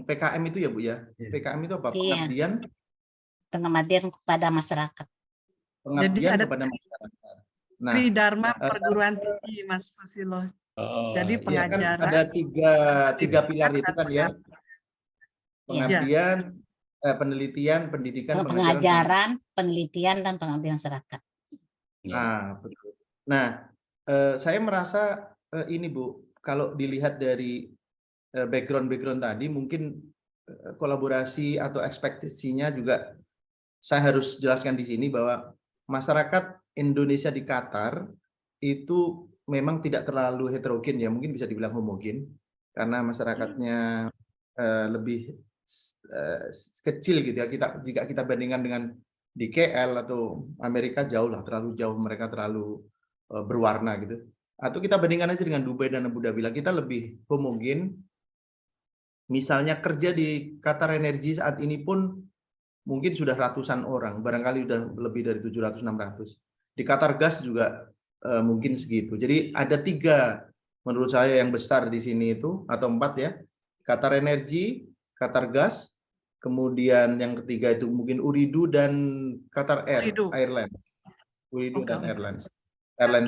PKM itu ya Bu ya? PKM itu apa? Pengabdian kepada masyarakat. Pengabdian kepada masyarakat. Nah, Tridharma Perguruan Tinggi Mas Susilo. Jadi pengajaran. Kan ada tiga pilar itu kan ya. Pengabdian, penelitian, pendidikan, pengajaran, penelitian, dan pengabdian masyarakat. Nah, betul. Nah, saya merasa ini Bu, kalau dilihat dari background tadi, mungkin kolaborasi atau ekspektasinya juga saya harus jelaskan di sini bahwa masyarakat Indonesia di Qatar itu memang tidak terlalu heterogen ya, mungkin bisa dibilang homogen karena masyarakatnya lebih kecil gitu ya. Jika kita bandingkan dengan di KL atau Amerika jauh lah, terlalu jauh, mereka terlalu berwarna gitu. Atau kita bandingkan aja dengan Dubai dan Abu Dhabi lah, kita lebih homogen. Misalnya kerja di Qatar Energy saat ini pun mungkin sudah ratusan orang, barangkali sudah lebih dari 700-600. Di Qatar Gas juga mungkin segitu. Jadi ada 3 menurut saya yang besar di sini itu, atau 4 ya. Qatar Energy, Qatar Gas, kemudian yang ketiga itu mungkin Ooredoo dan Qatar Airlines. Ooredoo dan Airlines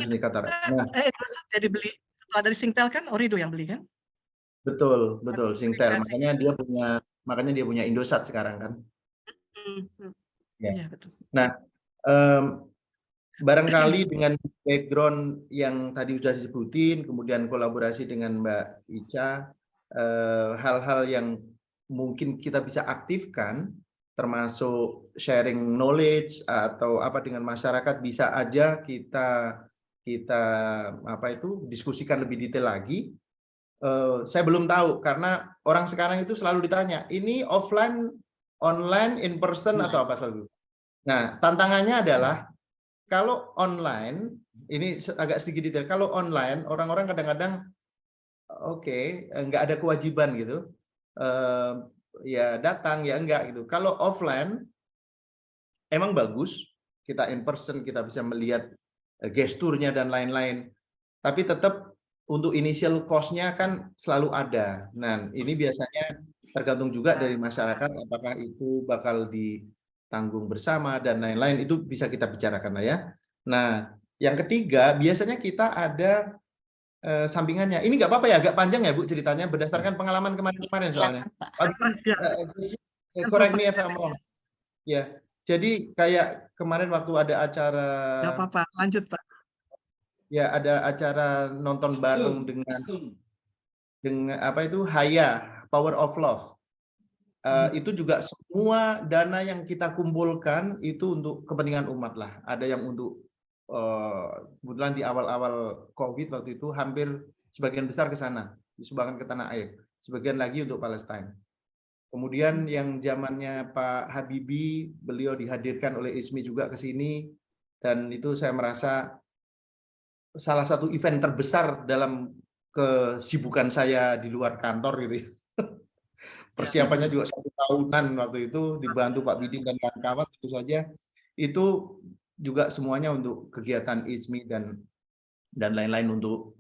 di Qatar. Nah, jadi beli setelah dari Singtel kan Ooredoo yang beli kan? Betul Singtel. Makanya dia punya Indosat sekarang kan. Ya. Betul. Nah, barangkali dengan background yang tadi sudah disebutin, kemudian kolaborasi dengan Mbak Ica, hal-hal yang mungkin kita bisa aktifkan, termasuk sharing knowledge atau apa dengan masyarakat, bisa aja kita diskusikan lebih detail lagi. Saya belum tahu karena orang sekarang itu selalu ditanya, ini offline, online, in person atau apa selalu. Nah, tantangannya adalah kalau online, ini agak sedikit detail. Kalau online, orang-orang kadang-kadang nggak ada kewajiban gitu. Ya datang, ya enggak gitu. Kalau offline, emang bagus. Kita in person, kita bisa melihat gesturnya dan lain-lain. Tapi tetap untuk initial cost-nya kan selalu ada. Nah, ini biasanya tergantung juga dari masyarakat, apakah itu bakal ditanggung bersama dan lain-lain, itu bisa kita bicarakan lah ya. Nah, yang ketiga, biasanya kita ada sampingannya. Ini nggak apa-apa ya, agak panjang ya Bu ceritanya, berdasarkan pengalaman kemarin soalnya. Correct me if I'm wrong. Ya, jadi kayak kemarin waktu ada acara. Nggak apa-apa, lanjut Pak. Ya, ada acara nonton bareng dengan apa itu, Haya, Power of Love. Itu juga semua dana yang kita kumpulkan itu untuk kepentingan umat lah. Ada yang untuk kebetulan di awal-awal COVID waktu itu hampir sebagian besar ke sana, disumbangkan ke tanah air. Sebagian lagi untuk Palestina. Kemudian yang zamannya Pak Habibie, beliau dihadirkan oleh ISMI juga ke sini, dan itu saya merasa salah satu event terbesar dalam kesibukan saya di luar kantor gitu. Persiapannya juga 1 tahunan waktu itu, dibantu Pak Bidin dan kawan-kawan, tentu saja itu juga semuanya untuk kegiatan ISMI dan lain-lain, untuk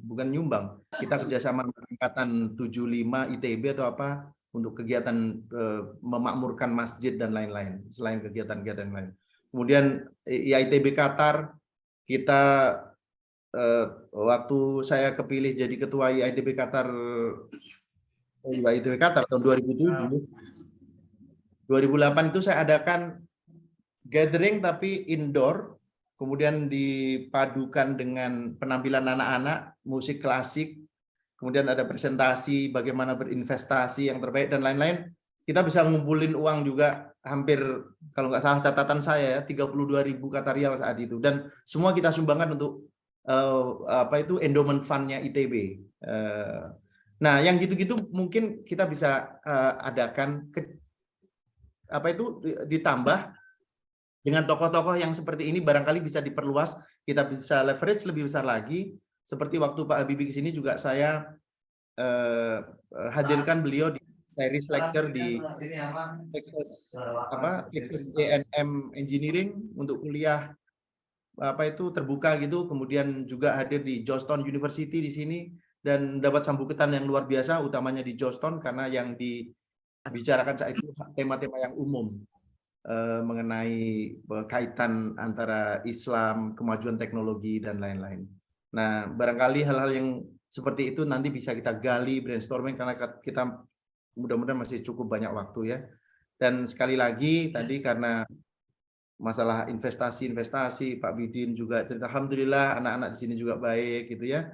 bukan nyumbang, kita kerjasama angkatan 75 ITB atau apa untuk kegiatan memakmurkan masjid dan lain-lain, selain kegiatan-kegiatan lain. Kemudian IITB Qatar, kita waktu saya kepilih jadi ketua IITB Qatar tahun 2007, 2008 itu saya adakan gathering tapi indoor, kemudian dipadukan dengan penampilan anak-anak, musik klasik, kemudian ada presentasi bagaimana berinvestasi yang terbaik dan lain-lain. Kita bisa ngumpulin uang juga hampir, kalau nggak salah catatan saya ya, 32.000 Qatar Riyal saat itu, dan semua kita sumbangkan untuk endowment fund-nya ITB. Nah, yang gitu-gitu mungkin kita bisa adakan ditambah dengan tokoh-tokoh yang seperti ini, barangkali bisa diperluas, kita bisa leverage lebih besar lagi. Seperti waktu Pak Habibie ke sini juga saya hadirkan beliau di series lecture di Texas A&M Engineering untuk kuliah terbuka gitu, kemudian juga hadir di Georgetown University di sini dan dapat sambutan yang luar biasa, utamanya di Georgetown karena yang dibicarakan saat itu tema-tema yang umum mengenai kaitan antara Islam, kemajuan teknologi dan lain-lain. Nah, barangkali hal-hal yang seperti itu nanti bisa kita gali, brainstorming, karena kita mudah-mudahan masih cukup banyak waktu ya. Dan sekali lagi tadi karena masalah investasi, Pak Bidin juga cerita, alhamdulillah anak-anak di sini juga baik gitu ya.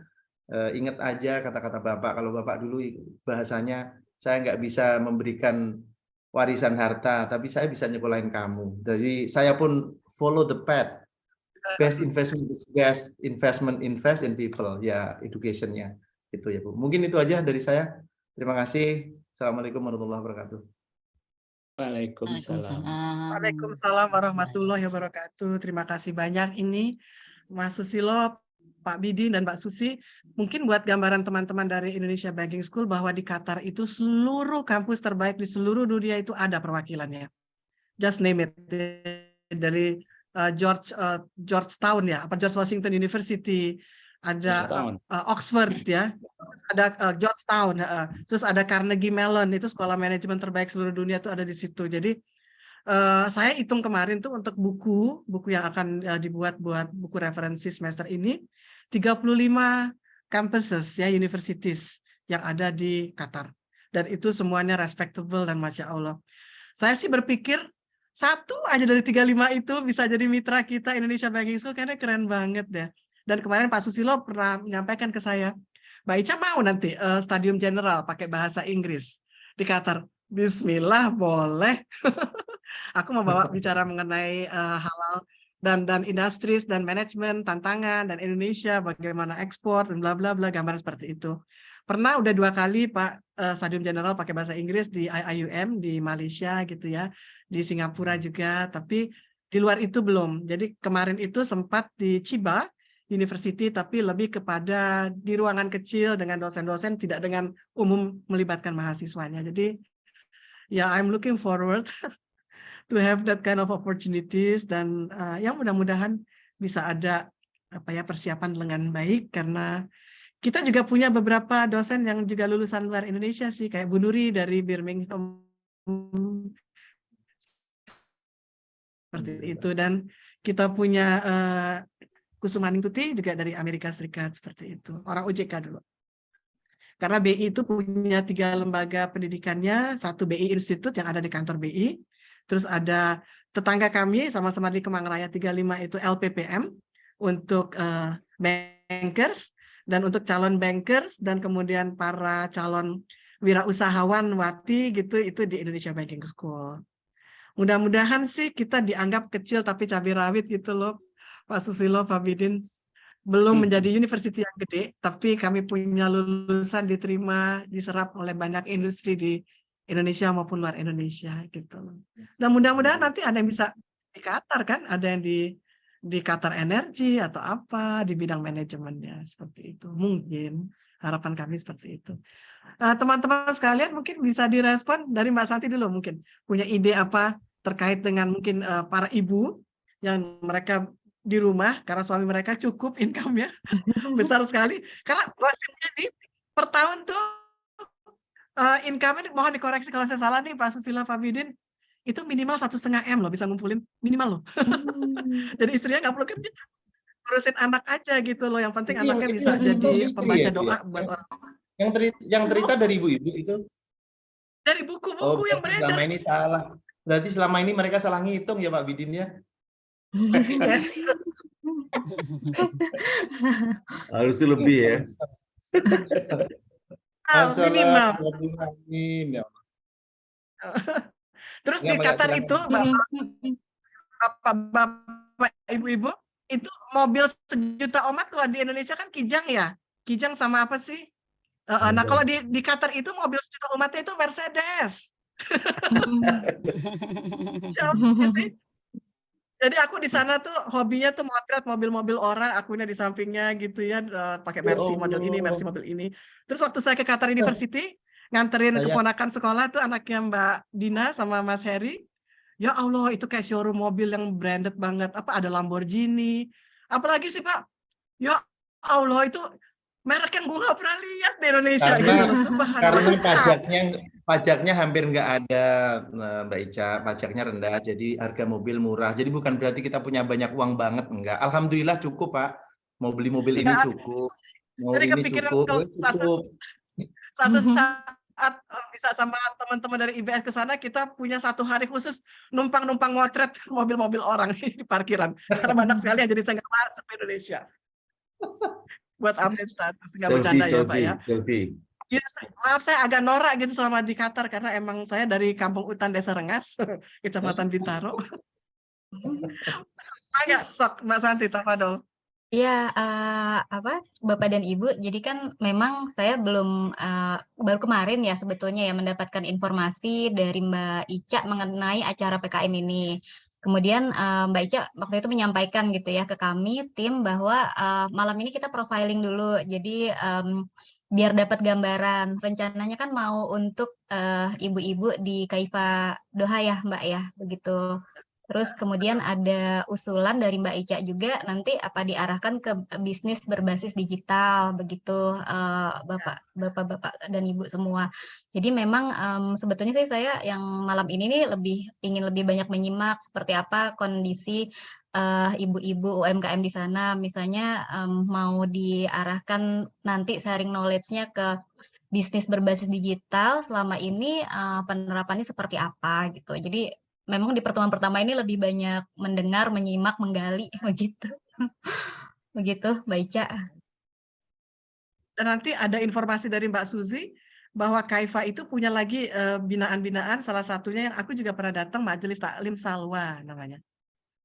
Ingat aja kata-kata Bapak, kalau Bapak dulu bahasanya, saya nggak bisa memberikan warisan harta, tapi saya bisa nyekolahin kamu. Jadi saya pun follow the path. Best investment is best investment, invest in people, ya education-nya. Itu ya Bu. Mungkin itu aja dari saya. Terima kasih. Assalamualaikum warahmatullahi wabarakatuh. Waalaikumsalam. Waalaikumsalam warahmatullahi wabarakatuh. Terima kasih banyak ini Mas Susilo, Pak Bidin dan Mbak Susi. Mungkin buat gambaran teman-teman dari Indonesia Banking School bahwa di Qatar itu seluruh kampus terbaik di seluruh dunia itu ada perwakilannya. Just name it. Dari Georgetown ya, George Washington University, ada Oxford ya, ada Georgetown, terus ada Carnegie Mellon, itu sekolah manajemen terbaik seluruh dunia itu ada di situ. Jadi saya hitung kemarin tuh untuk buku yang akan dibuat buat buku referensi semester ini, 35 campuses ya, universities yang ada di Qatar. Dan itu semuanya respectable dan Masya Allah. Saya sih berpikir satu aja dari 35 itu bisa jadi mitra kita Indonesia Banking School, karena keren banget ya. Dan kemarin Pak Susilo pernah menyampaikan ke saya, Mbak Ica mau nanti Stadium General pakai bahasa Inggris di Qatar. Bismillah, boleh. Aku mau bawa bicara mengenai halal dan industries dan manajemen, tantangan dan Indonesia, bagaimana ekspor dan bla bla bla, gambaran seperti itu. Pernah udah 2 kali Pak Stadium General pakai bahasa Inggris di IIUM di Malaysia gitu ya, di Singapura juga, tapi di luar itu belum. Jadi kemarin itu sempat di Chiba University, tapi lebih kepada di ruangan kecil dengan dosen-dosen, tidak dengan umum melibatkan mahasiswanya. Jadi ya, I'm looking forward to have that kind of opportunities, dan yang mudah-mudahan bisa ada persiapan dengan baik, karena kita juga punya beberapa dosen yang juga lulusan luar Indonesia sih, kayak Bu Nuri dari Birmingham seperti itu, dan kita punya Kusumaningtuti juga dari Amerika Serikat seperti itu, orang OJK dulu. Karena BI itu punya 3 lembaga pendidikannya, 1 BI Institute yang ada di kantor BI, terus ada tetangga kami sama-sama di Kemang Raya 35 itu LPPM untuk bankers, dan untuk calon bankers dan kemudian para calon wirausahawan wati gitu, itu di Indonesia Banking School. Mudah-mudahan sih kita dianggap kecil tapi cabai rawit gitu loh, Pak Susilo, Pak Bidin. Belum menjadi university yang gede, tapi kami punya lulusan diterima, diserap oleh banyak industri di Indonesia maupun luar Indonesia gitu. Dan mudah-mudahan nanti ada yang bisa di Qatar kan, ada yang di Qatar Energy atau apa di bidang manajemennya, seperti itu. Mungkin harapan kami seperti itu. Teman-teman sekalian mungkin bisa direspon dari Mbak Santi dulu, mungkin punya ide apa terkait dengan mungkin para ibu yang mereka di rumah karena suami mereka cukup income-nya besar sekali, karena gosipnya nih per tahun tuh income-nya, mohon dikoreksi kalau saya salah nih Pak Susilo, Pak Bidin, itu minimal 1,5 M loh bisa ngumpulin, minimal loh. Jadi istrinya nggak perlu kerja, urusin anak aja gitu loh, yang penting anaknya bisa jadi pembaca doa buat orang. Yang cerita dari ibu-ibu itu dari buku-buku yang beredar. Selama ini salah. Berarti selama ini mereka salah ngitung ya Pak Bidin ya. Harus lebih ya. Minimal. Ya. Terus di Qatar itu bapak ibu-ibu Itu mobil sejuta umat kalau di Indonesia kan Kijang ya? Kijang sama apa sih? Nah kalau di Qatar itu mobil sejuta umatnya itu Mercedes. Siapa sih? Jadi aku di sana tuh hobinya tuh motret mobil-mobil orang, akunya di sampingnya gitu ya, pakai Mercy model ini, Mercy mobil ini. Terus waktu saya ke Qatar University, nganterin keponakan sekolah tuh anaknya Mbak Dina sama Mas Heri. Ya Allah, itu kayak showroom mobil yang branded banget. Apa ada Lamborghini? Apalagi sih Pak? Ya Allah, itu merek yang gue nggak pernah lihat di Indonesia. Karena pajaknya hampir nggak ada, Mbak Ica. Pajaknya rendah, jadi harga mobil murah. Jadi bukan berarti kita punya banyak uang banget, enggak. Alhamdulillah cukup, Pak. Mau beli mobil ini cukup. Mau ini cukup. Satu saat bisa sama teman-teman dari IBS ke sana, kita punya satu hari khusus numpang motret mobil-mobil orang di parkiran. Karena banyak sekali yang jadi saya nggak masuk ke Indonesia. Buat update status, nggak bercanda ya Pak ya. Ya, maaf saya agak norak gitu selama di Qatar karena emang saya dari Kampung Utan Desa Rengas, Kecamatan Bintaro. Agak sok Mbak Santi Tafadol. Iya, Bapak dan Ibu, jadi kan memang saya belum baru kemarin ya sebetulnya ya mendapatkan informasi dari Mbak Ica mengenai acara PKM ini. Kemudian Mbak Ica waktu itu menyampaikan gitu ya ke kami tim bahwa malam ini kita profiling dulu. Jadi biar dapat gambaran. Rencananya kan mau untuk ibu-ibu di Kaifa Doha ya Mbak ya, begitu. Terus kemudian ada usulan dari Mbak Ica juga nanti apa diarahkan ke bisnis berbasis digital begitu Bapak dan Ibu semua. Jadi memang sebetulnya sih saya yang malam ini nih ingin lebih banyak menyimak seperti apa kondisi ibu-ibu UMKM di sana. Misalnya mau diarahkan nanti sharing knowledge-nya ke bisnis berbasis digital selama ini penerapannya seperti apa gitu. Jadi memang di pertemuan pertama ini lebih banyak mendengar, menyimak, menggali begitu. Begitu, Mbak Ica. Dan nanti ada informasi dari Mbak Suzy bahwa Kaifa itu punya lagi binaan-binaan, salah satunya yang aku juga pernah datang, Majelis Taklim Salwa namanya.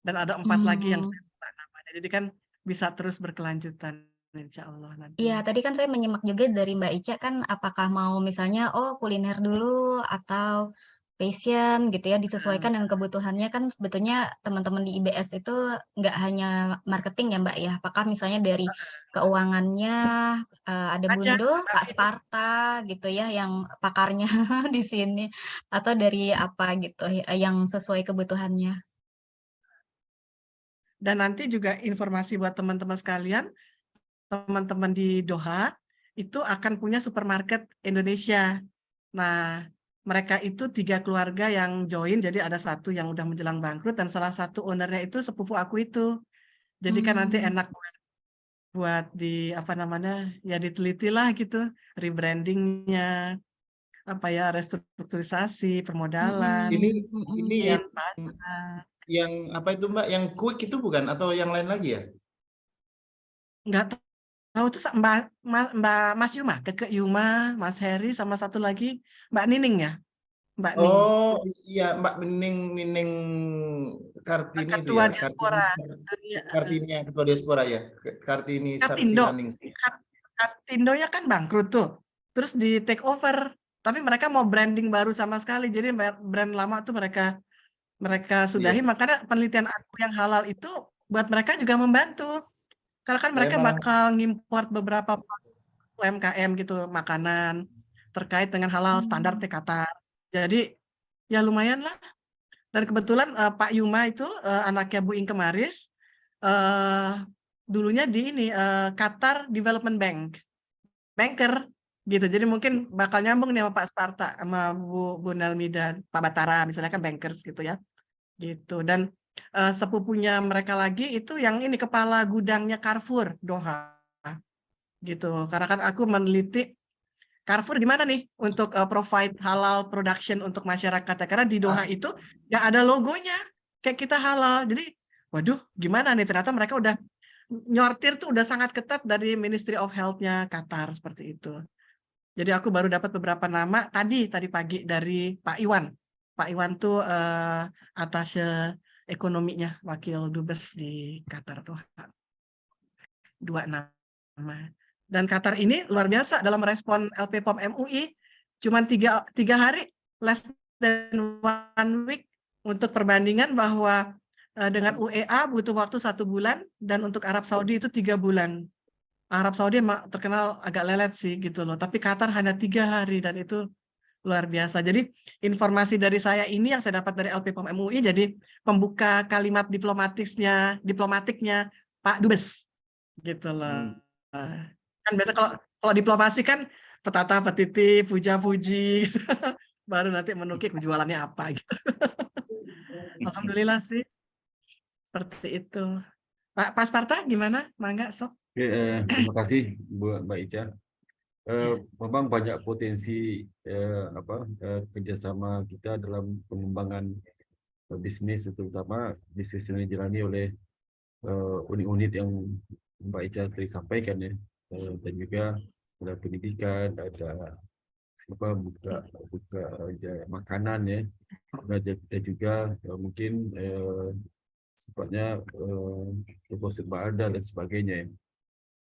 Dan ada 4 lagi yang saya lupa namanya. Jadi kan bisa terus berkelanjutan insya Allah nanti. Iya, tadi kan saya menyimak juga dari Mbak Ica kan apakah mau misalnya kuliner dulu atau passion gitu ya, disesuaikan dengan kebutuhannya. Kan sebetulnya teman-teman di IBS itu nggak hanya marketing ya Mbak ya, apakah misalnya dari keuangannya ada Bundo, Pak Sparta gitu ya yang pakarnya di sini, atau dari apa gitu yang sesuai kebutuhannya. Dan nanti juga informasi buat teman-teman sekalian, teman-teman di Doha itu akan punya supermarket Indonesia. Nah, mereka itu 3 keluarga yang join, jadi ada satu yang udah menjelang bangkrut dan salah satu ownernya itu sepupu aku itu. Jadi kan nanti enak buat ya diteliti lah gitu, rebrandingnya, restrukturisasi, permodalan. Ini yang apa itu Mbak? Yang Quick itu bukan atau yang lain lagi ya? Nggak tahu tuh Mbak Mas Yuma, Keke Yuma, Mas Heri, sama satu lagi Mbak Nining ya. Mbak Nining. Oh iya, Mbak Nining Kartini itu ya. Diaspora. Kartini Ketua Diaspora ya. Kartini Kartindo. Sarsilaning. Kartindonya kan bangkrut tuh. Terus di take over. Tapi mereka mau branding baru sama sekali. Jadi brand lama tuh mereka sudahi. Makanya penelitian aku yang halal itu buat mereka juga membantu. Karena kan mereka bakal ngimport beberapa UMKM gitu, makanan terkait dengan halal standar Qatar. Jadi ya lumayan lah. Dan kebetulan Pak Yuma itu anaknya Bu Inke Maris, dulunya di Qatar Development Bank, banker gitu. Jadi mungkin bakal nyambung nih sama Pak Sparta, sama Bu Nelmi dan Pak Batara, misalnya kan bankers gitu ya. Gitu. Dan sepupunya mereka lagi itu yang ini kepala gudangnya Carrefour Doha gitu. Karena kan aku meneliti Carrefour gimana nih untuk provide halal production untuk masyarakat ya. Karena di Doha itu ya ada logonya kayak kita halal. Jadi waduh gimana nih, ternyata mereka udah nyortir tuh udah sangat ketat dari Ministry of Health-nya Qatar seperti itu. Jadi aku baru dapat beberapa nama tadi pagi dari Pak Iwan. Pak Iwan tuh atasnya ekonominya, wakil dubes di Qatar tuh. 2 nama. Dan Qatar ini luar biasa dalam respon LP POM MUI, cuma 3 hari, less than 1 week, untuk perbandingan bahwa dengan UEA butuh waktu 1 bulan, dan untuk Arab Saudi itu 3 bulan. Arab Saudi terkenal agak lelet sih gitu loh, tapi Qatar hanya 3 hari, dan itu luar biasa. Jadi informasi dari saya ini yang saya dapat dari LP POM MUI, jadi pembuka kalimat diplomatiknya Pak Dubes gitu loh. Kan biasa kalau diplomasi kan petata petiti, puja-puji, baru nanti menukik jualannya apa gitu. Alhamdulillah sih seperti itu. Pak Sparta gimana? Mangga sok. Terima kasih Mbak Ica. Memang banyak potensi kerjasama kita dalam pengembangan bisnis, terutama bisnis yang dijalani oleh unit-unit yang Mbak Ica tadi sampaikan ya, dan juga ada pendidikan, ada buka makanan ya, dan juga mungkin sifatnya toko serba ada dan sebagainya ya.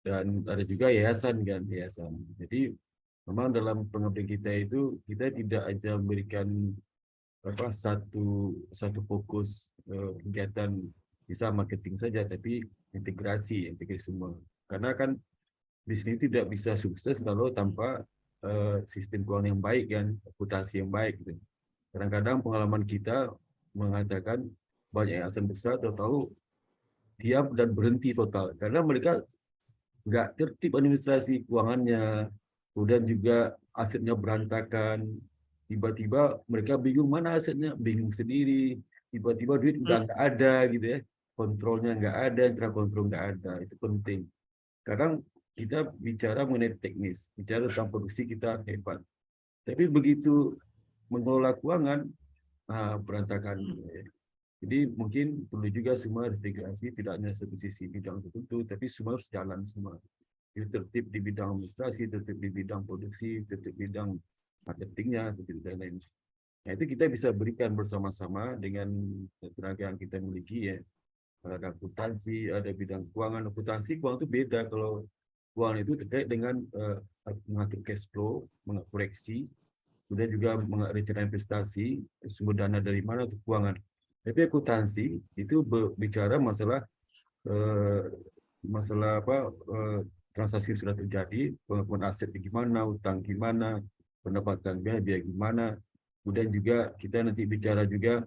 Dan ada juga yayasan kan, yayasan. Jadi memang dalam pengabdian kita itu kita tidak hanya memberikan satu fokus kegiatan bisa marketing saja, tapi integrasi semua. Karena kan bisnis tidak bisa sukses kalau tanpa sistem keuangan yang baik kan, reputasi yang baik gitu. Kadang-kadang pengalaman kita mengatakan banyak yayasan besar tahu-tahu diam dan berhenti total karena mereka nggak tertib administrasi keuangannya, kemudian juga asetnya berantakan, tiba-tiba mereka bingung mana asetnya, bingung sendiri, tiba-tiba duit udah nggak ada gitu ya, kontrolnya nggak ada, internal kontrol nggak ada, itu penting. Kadang kita bicara mengenai teknis, bicara tentang produksi kita hebat, tapi begitu mengelola keuangan, berantakan. Jadi mungkin perlu juga semua integrasi, tidak hanya satu sisi bidang tertentu, tapi semua harus jalan semua. Jadi tertib di bidang administrasi, tertib di bidang produksi, tertib di bidang marketingnya, tertib dan lain. Nah itu kita bisa berikan bersama-sama dengan tenaga yang kita miliki ya. Ada akuntansi, ada bidang keuangan. Akuntansi keuangan itu beda. Kalau keuangan itu terkait dengan mengatur cash flow, mengoreksi, kemudian juga merencanakan investasi, sumber dana dari mana untuk keuangan. Tapi akuntansi itu berbicara masalah transaksi sudah terjadi, pengakuan aset gimana, utang gimana, pendapatan biaya gimana. Kemudian juga kita nanti bicara juga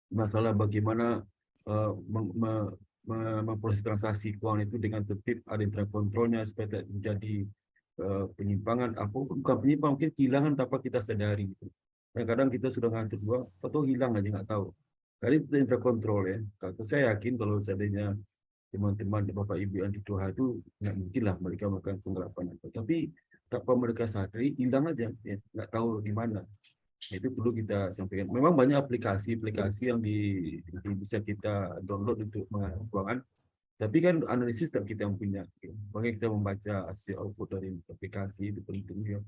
masalah bagaimana memproses transaksi keuangan itu dengan tertib, ada internal kontrolnya supaya tidak terjadi penyimpangan, bukan penyimpangan, mungkin kehilangan tanpa kita sadari gitu. Kadang-kadang kita sudah ngatur uang, atau hilang aja nggak tahu. Kali itu yang terkontrol ya. Kalau saya yakin kalau seandainya teman-teman Bapak Ibu yang di Doha itu nggak mungkin lah mereka melakukan penggelapan apa. Tapi tanpa mereka sadari hilang aja, ya, nggak tahu di mana. Itu perlu kita sampaikan. Memang banyak aplikasi yang bisa kita download untuk mengatur keuangan. Tapi kan analisis tak kita yang punya. Makanya kita membaca hasil output dari aplikasi itu penting juga.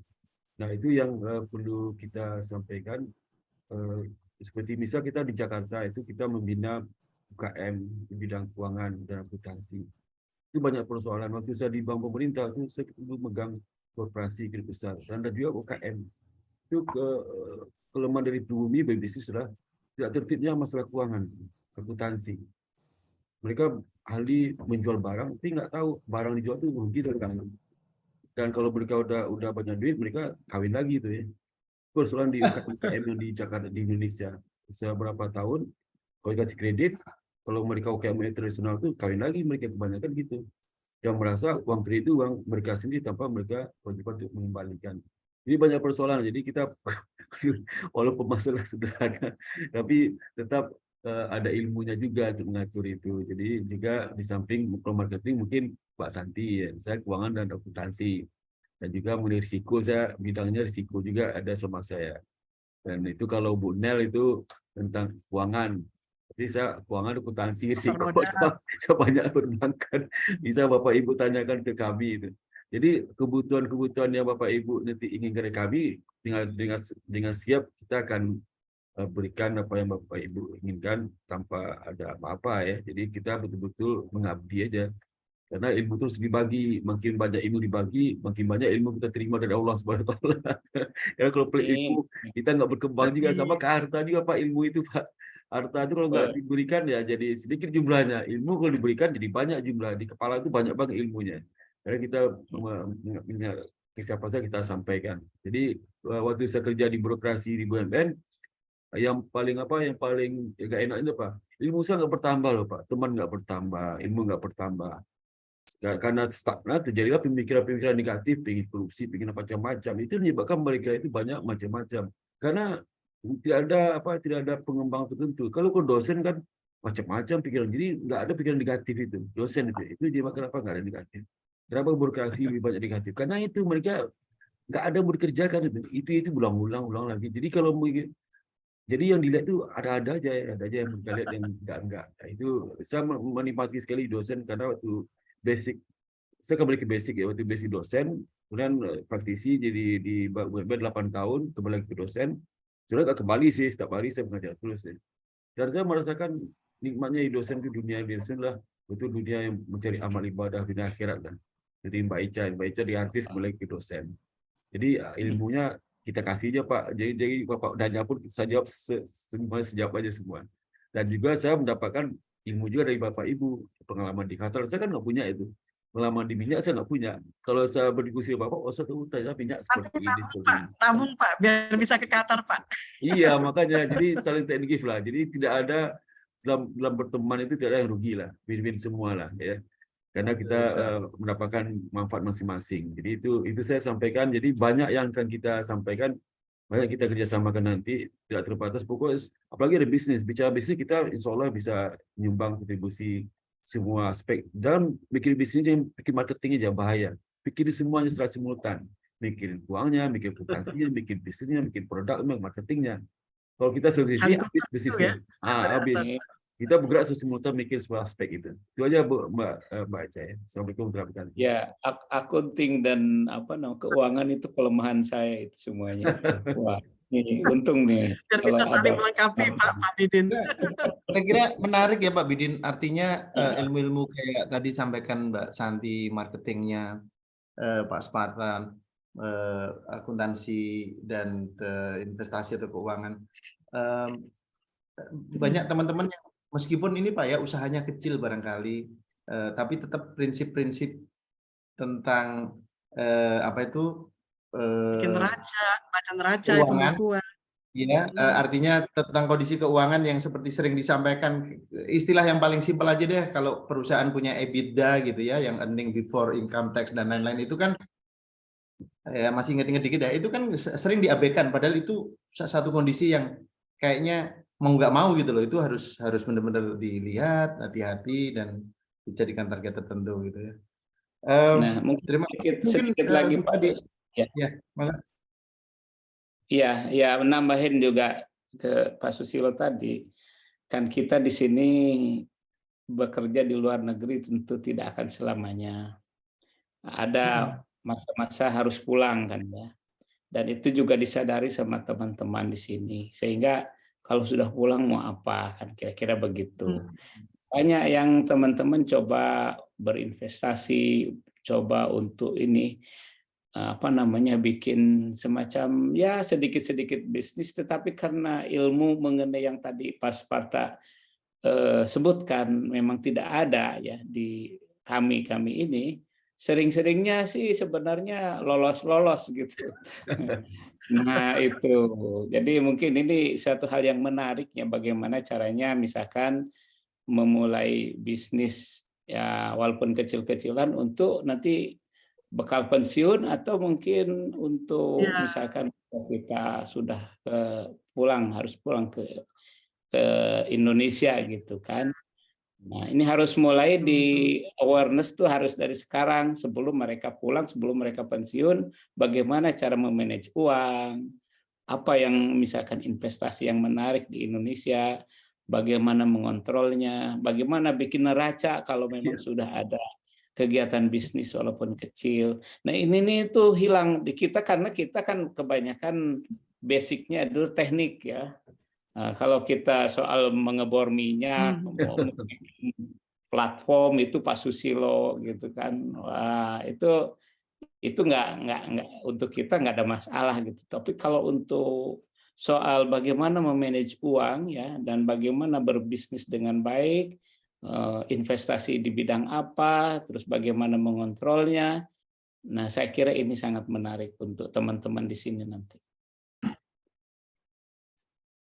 Nah itu yang perlu kita sampaikan. Seperti misal kita di Jakarta itu kita membina UKM di bidang keuangan dan akuntansi. Itu banyak persoalan. Waktu saya di bank pemerintah itu saya memegang korporasi kredit besar dan ada juga UKM. Itu kelemahan dari bumi bisnis sudah tidak tertibnya masalah keuangan, akuntansi. Mereka ahli menjual barang, tapi nggak tahu barang dijual itu rugi atau enggak. Dan kalau mereka udah banyak duit, mereka kawin lagi itu ya. Persoalan di UKM yang di Jakarta, di Indonesia, seberapa tahun kalau dikasih kredit, kalau mereka UKM internasional itu kawin lagi, mereka kebanyakan gitu. Yang merasa uang kredit itu uang mereka sendiri tanpa mereka wajib untuk mengembalikan. Jadi banyak persoalan. Jadi kita walaupun masalah sederhana, tapi tetap ada ilmunya juga untuk mengatur itu. Jadi juga di samping marketing mungkin Pak Santi, ya, saya keuangan dan akuntansi. Dan juga mengenai risiko, saya bidangnya risiko juga ada sama saya. Dan itu kalau Bu Nel itu tentang keuangan. Jadi saya keuangan akuntansi risiko saya banyak perbankan. Bisa Bapak Ibu tanyakan ke kami itu. Jadi kebutuhan yang Bapak Ibu nanti inginkan dari kami dengan siap kita akan berikan apa yang Bapak Ibu inginkan tanpa ada apa-apa ya. Jadi kita betul-betul mengabdi aja. Karena ilmu terus dibagi, makin banyak ilmu dibagi, makin banyak ilmu kita terima dari Allah Subhanahu wa taala. Karena kalau pelit ilmu kita nggak berkembang juga, sama ke harta juga Pak, ilmu itu Pak. Harta itu kalau nggak diberikan ya jadi sedikit jumlahnya. Ilmu kalau diberikan jadi banyak jumlah. Di kepala itu banyak banget ilmunya. Karena kita siapa saja kita sampaikan. Jadi waktu saya kerja di birokrasi di BUMN, yang paling gak enak itu Pak, ilmu saya nggak bertambah loh Pak, teman nggak bertambah, ilmu nggak bertambah. Karena stagnan terjadilah pemikiran-pemikiran negatif, pengen korupsi, pengen macam-macam. Itu menyebabkan mereka itu banyak macam-macam. Karena tidak ada pengembang tertentu. Kalau dosen kan macam-macam pikiran, jadi nggak ada pikiran negatif itu. Dosen itu dia kenapa nggak ada negatif? Kenapa birokrasi lebih banyak negatif? Karena itu mereka nggak ada bekerjakan itu ulang lagi. Jadi kalau jadi yang dilihat itu ada aja yang mereka lihat yang enggak. Nah, itu saya menikmati sekali dosen karena waktu basic, saya kembali ke basic ya, waktu basic dosen, kemudian praktisi jadi di BUMN 8 tahun, kembali ke dosen, sudah nggak kembali sih, setiap hari saya mengajar terus ya. Dan saya merasakan nikmatnya di dosen itu dunia dosen lah, betul dunia yang mencari amal ibadah dunia akhirat kan. Jadi Mbak Ica di artis kembali ke dosen. Jadi ilmunya kita kasih aja Pak, jadi Bapak tanya pun saya jawab sejawab aja semua. Dan juga saya mendapatkan ilmu juga dari Bapak Ibu, pengalaman di Qatar saya kan nggak punya itu, pengalaman di minyak saya nggak punya. Kalau saya berdiskusi dengan Bapak, saya tahu tanya minyak seperti ini, seperti ini. Tabung Pak, biar bisa ke Qatar Pak. Iya makanya, jadi saling take and give lah. Jadi tidak ada dalam berteman itu tidak ada yang rugi lah, win-win semua lah ya. Karena kita mendapatkan manfaat masing-masing. Jadi itu saya sampaikan. Jadi banyak yang akan kita sampaikan, banyak kita kerjasamakan nanti, tidak terbatas. Pokoknya apalagi ada bisnis, bicara bisnis kita insya Allah bisa menyumbang kontribusi semua aspek. Jangan bikin bisnis, jangan bikin marketingnya jangan bahaya. Bikin semuanya secara simultan. Bikin uangnya, bikin potensinya, bikin bisnisnya, bikin produknya, marketingnya. Kalau kita sendiri habis bisnisnya, habis. Kita bergerak sesimultan mikir semua aspek itu. Itu aja Mbak Ica ya. Assalamualaikum warahmatullahi wabarakatuh. Ya, akunting dan keuangan itu kelemahan saya itu semuanya. Wah, ini untung nih. Biar bisa saling melengkapi Pak Bidin. Saya kira menarik ya Pak Bidin. Artinya ilmu-ilmu kayak tadi sampaikan Mbak Santi, marketingnya, Pak Spartan, akuntansi dan investasi atau keuangan. Banyak teman-teman yang meskipun ini Pak ya usahanya kecil barangkali, tapi tetap prinsip-prinsip tentang bikin neraca, baca neraca, keuangan, itu ya, artinya tentang kondisi keuangan yang seperti sering disampaikan, istilah yang paling simpel aja deh, kalau perusahaan punya EBITDA gitu ya, yang earning before income tax dan lain-lain itu kan ya masih inget-inget dikit ya, itu kan sering diabaikan, padahal itu satu kondisi yang kayaknya mau nggak mau gitu loh, itu harus benar-benar dilihat, hati-hati dan dijadikan target tertentu gitu ya. Nah, mungkin sedikit lagi Pak. Ya, menambahin juga ke Pak Susilo tadi, kan kita di sini bekerja di luar negeri tentu tidak akan selamanya. Ada masa-masa harus pulang kan ya. Dan itu juga disadari sama teman-teman di sini, sehingga kalau sudah pulang mau apa kan kira-kira begitu. Banyak yang teman-teman coba berinvestasi, coba untuk ini bikin semacam ya sedikit-sedikit bisnis, tetapi karena ilmu mengenai yang tadi Pak Sparta sebutkan memang tidak ada ya di kami ini, sering-seringnya sih sebenarnya lolos gitu. Nah itu, jadi mungkin ini suatu hal yang menarik ya, bagaimana caranya misalkan memulai bisnis ya walaupun kecil-kecilan untuk nanti bekal pensiun, atau mungkin untuk misalkan kita sudah harus pulang ke Indonesia gitu kan. Nah, ini harus mulai di awareness tuh harus dari sekarang, sebelum mereka pulang, sebelum mereka pensiun, bagaimana cara memanage uang, apa yang misalkan investasi yang menarik di Indonesia, bagaimana mengontrolnya, bagaimana bikin neraca kalau memang sudah ada kegiatan bisnis walaupun kecil. Nah, ini tuh hilang di kita karena kita kan kebanyakan basicnya adalah teknik ya. Kalau kita soal mengebor minyak, platform itu Pak Susilo gitu kan, wah itu nggak untuk kita nggak ada masalah gitu. Tapi kalau untuk soal bagaimana memanage uang ya dan bagaimana berbisnis dengan baik, investasi di bidang apa, terus bagaimana mengontrolnya, nah saya kira ini sangat menarik untuk teman-teman di sini nanti.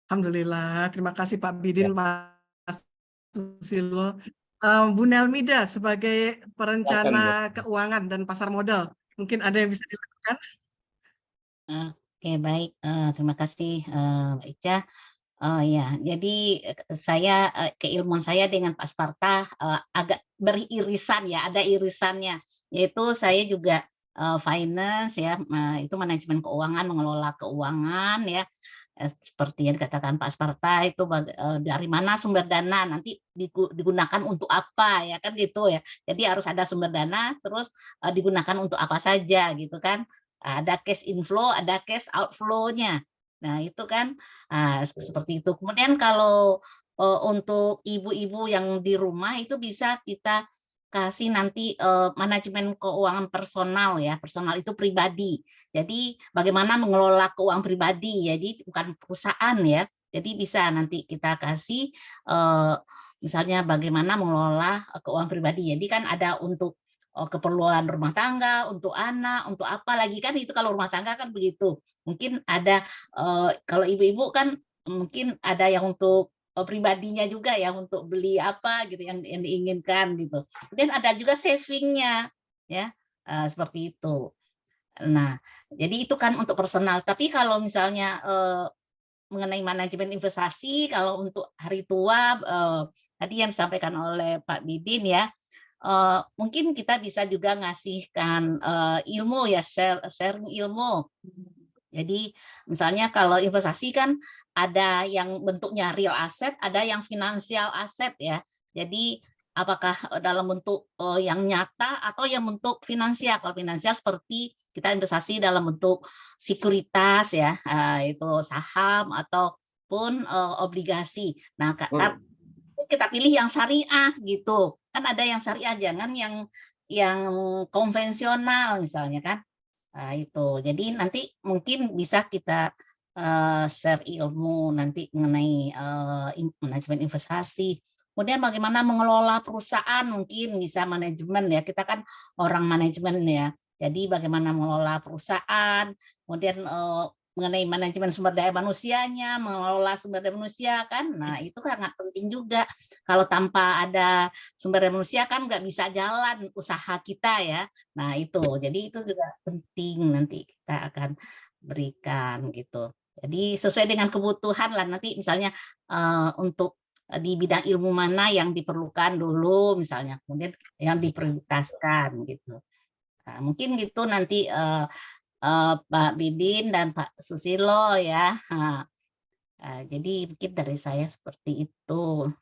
Alhamdulillah, terima kasih Pak Bidin, Pak Susilo. Bu Nelmida sebagai perencana keuangan dan pasar modal, mungkin ada yang bisa dilakukan? Oke, baik. Terima kasih, Mbak Ica. Ya, jadi saya keilmuan saya dengan Pak Sparta agak beririsan ya, ada irisannya. Yaitu saya juga finance ya, itu manajemen keuangan, mengelola keuangan ya. Seperti yang dikatakan Pak Sparta itu dari mana sumber dana nanti digunakan untuk apa ya kan gitu ya. Jadi harus ada sumber dana terus digunakan untuk apa saja gitu kan. Ada cash inflow, ada cash outflow-nya. Nah, itu kan seperti itu. Kemudian kalau untuk ibu-ibu yang di rumah itu bisa kita kasih nanti manajemen keuangan personal ya, personal itu pribadi. Jadi bagaimana mengelola keuangan pribadi, jadi bukan perusahaan ya. Jadi bisa nanti kita kasih misalnya bagaimana mengelola keuangan pribadi. Jadi kan ada untuk keperluan rumah tangga, untuk anak, untuk apa lagi kan itu kalau rumah tangga kan begitu. Mungkin ada kalau ibu-ibu kan mungkin ada yang untuk pribadinya juga ya untuk beli apa gitu yang diinginkan gitu. Kemudian ada juga savingnya ya seperti itu. Nah, jadi itu kan untuk personal. Tapi kalau misalnya mengenai manajemen investasi, kalau untuk hari tua tadi yang disampaikan oleh Pak Bidin ya, mungkin kita bisa juga ngasihkan ilmu ya, sharing ilmu. Jadi misalnya kalau investasi kan ada yang bentuknya real asset, ada yang finansial asset ya. Jadi apakah dalam bentuk yang nyata atau yang bentuk finansial. Kalau finansial seperti kita investasi dalam bentuk sekuritas ya, itu saham ataupun obligasi. Nah, kita pilih yang syariah gitu. Kan ada yang syariah, jangan yang konvensional misalnya kan. Nah, itu. Jadi nanti mungkin bisa kita share ilmu nanti mengenai manajemen investasi. Kemudian bagaimana mengelola perusahaan, mungkin bisa manajemen ya. Kita kan orang manajemen ya. Jadi bagaimana mengelola perusahaan, kemudian mengenai manajemen sumber daya manusianya, mengelola sumber daya manusia kan. Nah, itu sangat penting juga. Kalau tanpa ada sumber daya manusia kan nggak bisa jalan usaha kita ya. Nah, itu. Jadi itu juga penting nanti kita akan berikan gitu. Jadi sesuai dengan kebutuhan lah nanti misalnya untuk di bidang ilmu mana yang diperlukan dulu misalnya, kemudian yang diprioritaskan gitu. Nah, mungkin gitu nanti Pak Bidin dan Pak Susilo ya. Jadi mungkin dari saya seperti itu.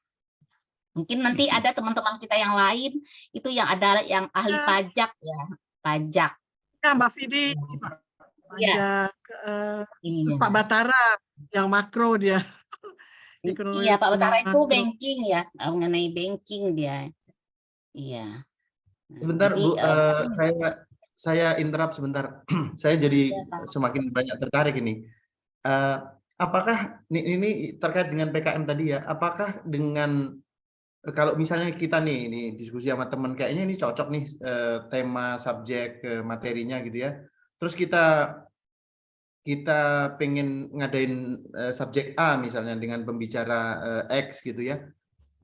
Mungkin nanti ada teman-teman kita yang lain itu yang ada yang ahli pajak ya, pajak. Ya Mbak Vidi, pajak. Terus Pak Batara yang makro dia. Iya Pak Batara itu banking ya, mengenai banking dia. Iya. Sebentar Bu, saya interrupt sebentar. Saya jadi semakin banyak tertarik ini. Apakah ini terkait dengan PKM tadi ya? Apakah dengan kalau misalnya kita nih ini diskusi sama teman kayaknya ini cocok nih tema subjek materinya gitu ya. Terus kita pengen ngadain subjek A misalnya dengan pembicara X gitu ya.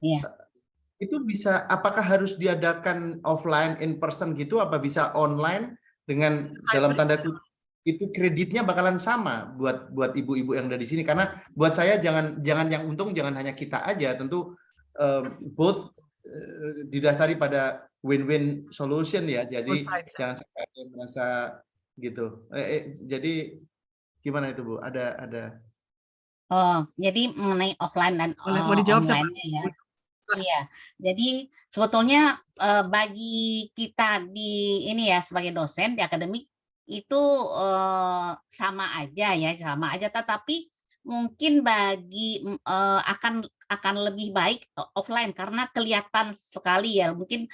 Iya. Itu bisa, apakah harus diadakan offline in person gitu, apa bisa online dengan dalam tanda kutip itu kreditnya bakalan sama buat ibu-ibu yang ada di sini? Karena buat saya jangan yang untung jangan hanya kita aja, tentu both didasari pada win-win solution ya. Jadi jangan sampai ada yang merasa gitu. Jadi gimana itu Bu? Ada. Oh, jadi mengenai offline dan online ya. Iya, jadi sebetulnya bagi kita di ini ya sebagai dosen di akademik itu sama aja ya, sama aja. Tetapi mungkin akan lebih baik offline karena kelihatan sekali ya, mungkin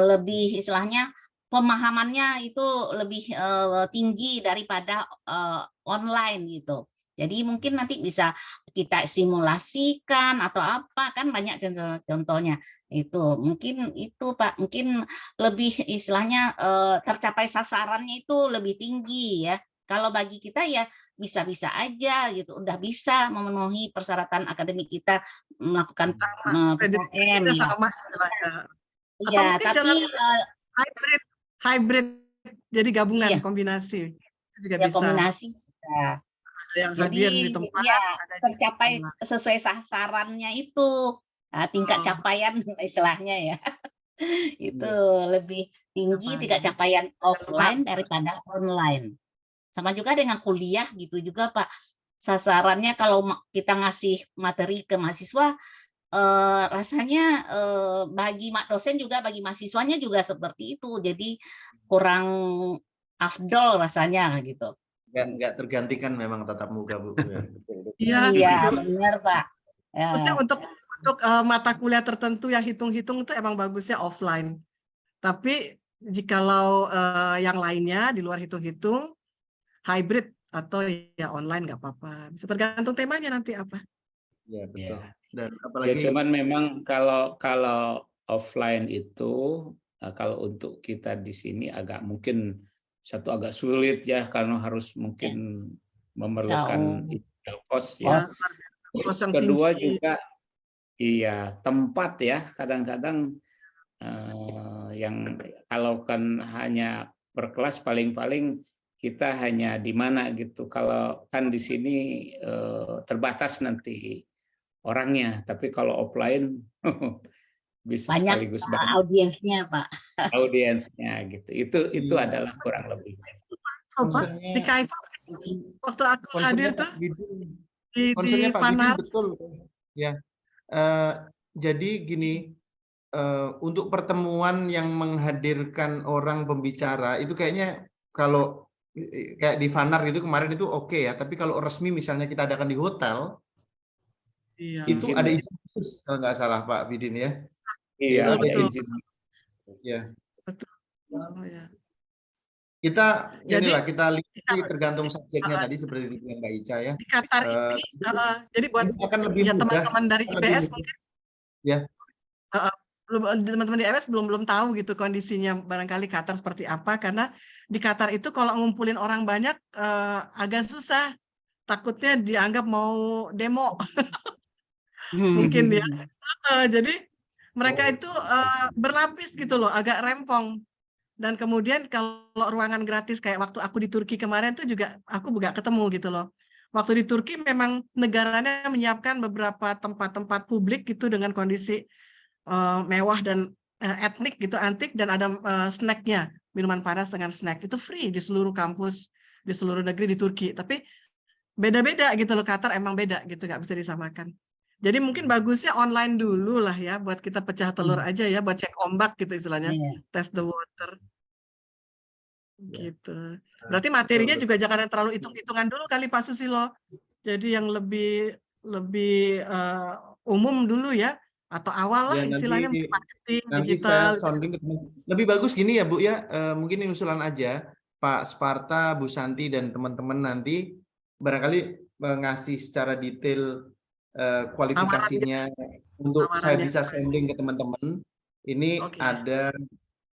lebih istilahnya pemahamannya itu lebih tinggi daripada online gitu. Jadi mungkin nanti bisa kita simulasikan atau apa, kan banyak contohnya itu. Mungkin itu Pak, mungkin lebih istilahnya tercapai sasarannya itu lebih tinggi ya. Kalau bagi kita ya bisa-bisa aja gitu, udah bisa memenuhi persyaratan akademik kita melakukan PKM ya. Sama istilahnya. Atau Iya, mungkin tapi hybrid, jadi gabungan, iya, kombinasi itu juga ya bisa. kombinasi bisa. Ada yang Jadi hadir di tempat, ya ada tercapai sesuai sasarannya itu, tingkat capaian istilahnya ya. Itu lebih tinggi tingkat capaian offline daripada online. Sama juga dengan kuliah gitu juga Pak. Sasarannya kalau kita ngasih materi ke mahasiswa, rasanya bagi dosen juga, bagi mahasiswanya juga seperti itu. Jadi kurang afdol rasanya gitu. Nggak tergantikan memang tatap muka, Bu. Iya, benar Pak. Maksudnya untuk mata kuliah tertentu yang hitung-hitung itu emang bagusnya offline. Tapi jikalau yang lainnya di luar hitung-hitung, hybrid atau ya online nggak apa-apa. Bisa tergantung temanya nanti apa. Ya betul. Dan Ya, apalagi cuman memang kalau offline itu kalau untuk kita di sini mungkin agak sulit ya, karena harus mungkin memerlukan kos ya. Kos yang Kedua tinggi. juga iya tempat ya, kadang-kadang yang kalau kan hanya per kelas paling-paling kita hanya di mana gitu. Kalau kan di sini terbatas nanti orangnya, tapi kalau offline bisa banyak sekaligus audiensnya Pak. Audiensnya gitu. Itu adalah kurang lebihnya. Di KIFA waktu aku hadir tuh di Fanar betul ya. Jadi gini, untuk pertemuan yang menghadirkan orang pembicara itu kayaknya kalau kayak di Fanar itu kemarin itu oke ya, tapi kalau resmi misalnya kita adakan di hotel, itu ada izin khusus kalau nggak salah Pak Bidin ya. Iya, betul. Ya. Betul. Oh, ya. Kita kita lihat tergantung subjeknya tadi seperti yang Mbak Ica ya. Di Qatar ini, jadi buat akan lebih mudah, teman-teman dari IPS mungkin. Ya. Teman-teman di IPS belum tahu gitu kondisinya barangkali Qatar seperti apa, karena di Qatar itu kalau ngumpulin orang banyak agak susah, takutnya dianggap mau demo. Mungkin ya. Jadi mereka itu berlapis gitu loh, agak rempong. Dan kemudian kalau ruangan gratis kayak waktu aku di Turki kemarin tuh juga aku nggak ketemu gitu loh. Waktu di Turki memang negaranya menyiapkan beberapa tempat-tempat publik gitu dengan kondisi mewah dan etnik gitu, antik, dan ada snacknya, minuman panas dengan snack itu free di seluruh kampus, di seluruh negeri di Turki. Tapi beda-beda gitu loh, Qatar emang beda gitu, nggak bisa disamakan. Jadi mungkin bagusnya online dulu lah ya, buat kita pecah telur aja ya, buat cek ombak gitu istilahnya, test the water. Gitu. Berarti materinya juga jangan yang terlalu hitung-hitungan dulu kali Pak Susilo. Jadi yang lebih umum dulu ya, atau awal lah istilahnya marketing digital. Saya sounding lebih bagus gini ya Bu ya, mungkin ini usulan aja Pak Sparta, Bu Santi dan teman-teman nanti barangkali ngasih secara detail kualifikasinya untuk saya bisa sending ke teman-teman. Ini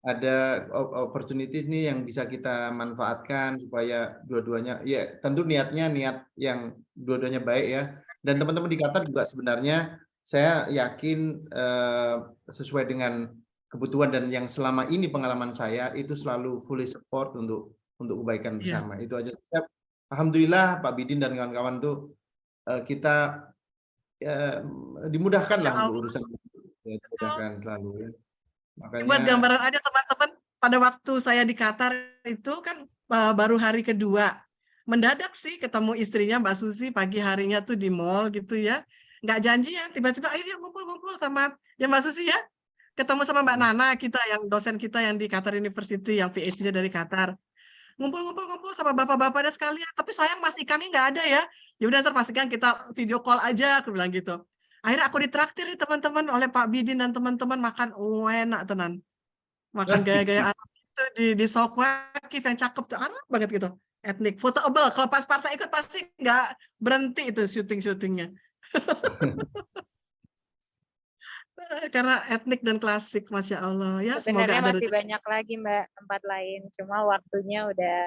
ada opportunity nih yang bisa kita manfaatkan supaya dua-duanya ya tentu niat yang dua-duanya baik ya. Dan teman-teman di Qatar juga sebenarnya saya yakin sesuai dengan kebutuhan dan yang selama ini pengalaman saya itu selalu fully support untuk kebaikan bersama. Itu aja. Alhamdulillah Pak Bidin dan kawan-kawan tuh kita dimudahkan lah untuk urusan dimudahkan selalu ya. Makanya buat gambaran aja teman-teman, pada waktu saya di Qatar itu kan baru hari kedua, mendadak sih ketemu istrinya Mbak Susi pagi harinya tuh di mall gitu ya, nggak janjian, tiba-tiba ayo ngumpul-ngumpul sama ya Mbak Susi ya, ketemu sama Mbak Nana kita yang dosen kita yang di Qatar University yang PhD-nya dari Qatar. ngumpul sama bapak-bapaknya sekalian. Tapi sayang Mas Ikannya nggak ada ya. Ya udah ntar Mas Ikan kita video call aja, aku bilang gitu. Akhirnya aku ditraktir nih teman-teman oleh Pak Bidin dan teman-teman makan enak tenan. Makan gaya-gaya Arab itu di Sokwakif yang cakep tuh, Arab banget gitu. Etnik, fotoable. Kalau pas Parta ikut pasti nggak berhenti itu syuting-syutingnya. Karena etnik dan klasik, Masya Allah. Ya, Sebenarnya semoga ada masih rezeki. banyak lagi Mbak tempat lain, cuma waktunya udah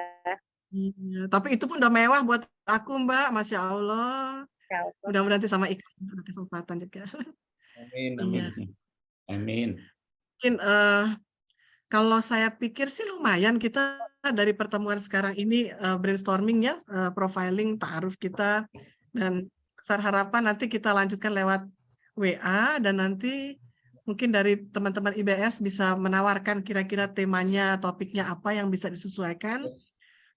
Iya, tapi itu pun udah mewah buat aku, Mbak. Masya Allah. jauh. Mudah-mudahan nanti sama Ikan ada kesempatan juga. Amin, Iya. Amin. Mungkin kalau saya pikir sih lumayan kita dari pertemuan sekarang ini brainstorming ya, profiling ta'aruf kita, dan besar harapan nanti kita lanjutkan lewat WA, dan nanti mungkin dari teman-teman IBS bisa menawarkan kira-kira temanya, topiknya apa yang bisa disesuaikan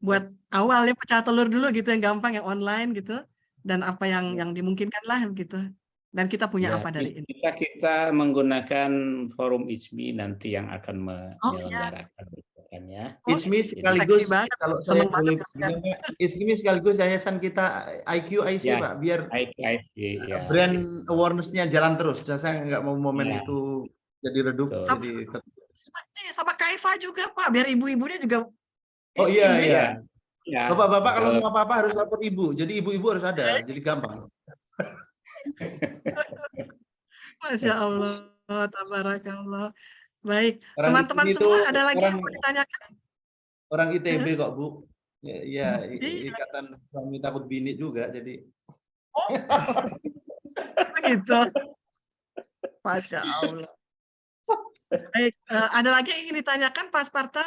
buat awalnya pecah telur dulu gitu, yang gampang, yang online gitu, dan apa yang dimungkinkan lah gitu. Dan kita punya Ya, apa dari ini? bisa kita menggunakan forum ISMI nanti yang akan Oh ya, menyelenggarakan kan ya. ISMI seksi sekaligus banget. kalau saya Seneng boleh banget. bilang, ISMI sekaligus yayasan kita IQIC Ya, Pak, biar IC, ya. brand awareness-nya jalan terus. Saya nggak mau momen Ya. itu jadi redup. Betul. Jadi Sama Kaifa juga Pak, biar ibu-ibunya juga. oh iya ini. iya. Ya, Bapak-bapak kalau mau apa-apa harus lapor ibu. Jadi ibu-ibu harus ada. Jadi gampang. Masya Allah, tabarakallah. Baik, Orang teman-teman ISMI itu semua ada lagi yang mau ditanyakan? orang ITB kok Bu. Ya, Iya. ikatan suami takut bini juga. Jadi. Oh, begitu. Masya Allah. Baik, ada lagi yang ingin ditanyakan Pak Sparta,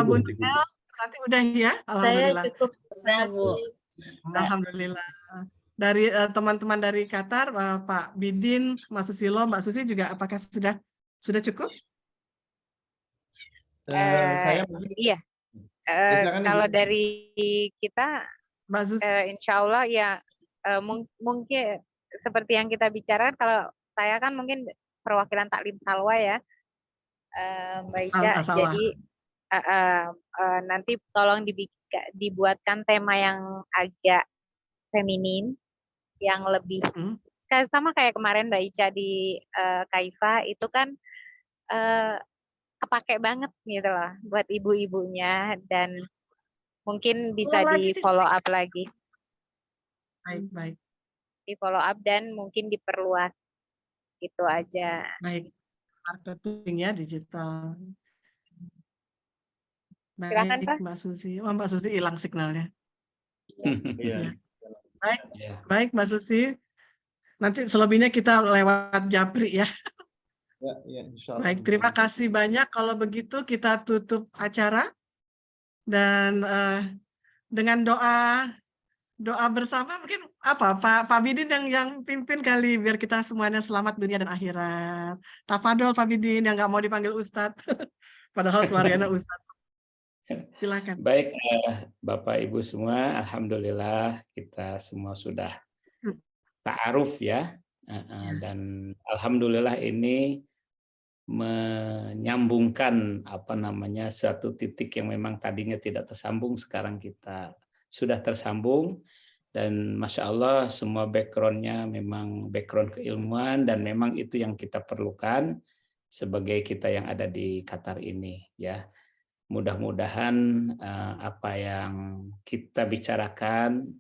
Bu Nel? Nanti udah ya, alhamdulillah. Saya cukup. Terima kasih. Alhamdulillah. Dari teman-teman dari Qatar, Pak Bidin, Mas Susilo, Mbak Susi juga apakah sudah cukup? Saya mungkin. Iya. Kalau dari kita, Mbak Susi. insya Allah ya mungkin seperti yang kita bicarakan. Kalau saya kan mungkin perwakilan taklim salwa ya, Mbak Ica. Jadi nanti tolong dibuatkan tema yang agak feminin, yang lebih sama kayak kemarin Mbak Ica di Kaifa itu kan kepake banget gitu loh buat ibu-ibunya, dan mungkin bisa di follow up lagi. Baik. Di follow up dan mungkin diperluas, gitu aja. Baik, marketing ya, digital. Baik, silakan, Pak. Mbak Susi. Oh, Mbak Susi hilang signalnya. Iya. Baik, Mbak Susi. Nanti selebihnya kita lewat Japri ya. Ya, insya Allah. Baik, terima kasih banyak. Kalau begitu kita tutup acara, dan dengan doa bersama mungkin apa Pak Bidin yang pimpin kali, biar kita semuanya selamat dunia dan akhirat. Tafadol Pak Bidin yang nggak mau dipanggil Ustadz, padahal keluarganya Ustadz. Silakan. Baik, Bapak Ibu semua, alhamdulillah kita semua sudah ta'aruf ya, dan alhamdulillah ini menyambungkan satu titik yang memang tadinya tidak tersambung, sekarang kita sudah tersambung, dan Masya Allah semua backgroundnya memang background keilmuan, dan memang itu yang kita perlukan sebagai kita yang ada di Qatar ini ya. Mudah-mudahan apa yang kita bicarakan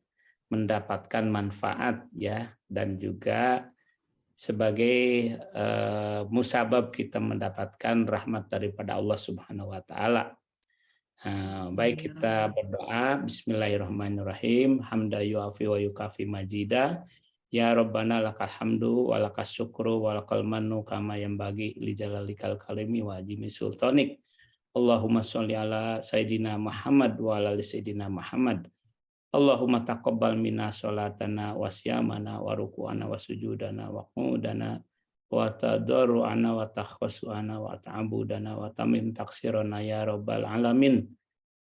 mendapatkan manfaat ya, dan juga sebagai musabab kita mendapatkan rahmat daripada Allah Subhanahu wa taala. Baik, kita berdoa. Bismillahirrahmanirrahim. Hamda yuafi wa yukafi majida. Ya Rabbana lakal hamdu wa lakas syukru wa lakal mannu kama yanbaghi li jalalikal kalimi wa ajimi sultanik. Allahumma sholli ala Sayyidina Muhammad wa ala Sayyidina Muhammad. Allahumma taqabbal minna sholatana wa siyamana wa ruku'ana wa sujudana wa qudana wa tadarru'ana wa takhwasu'ana wa ta'abudana wa tamim taksirana ya Rabbal Alamin.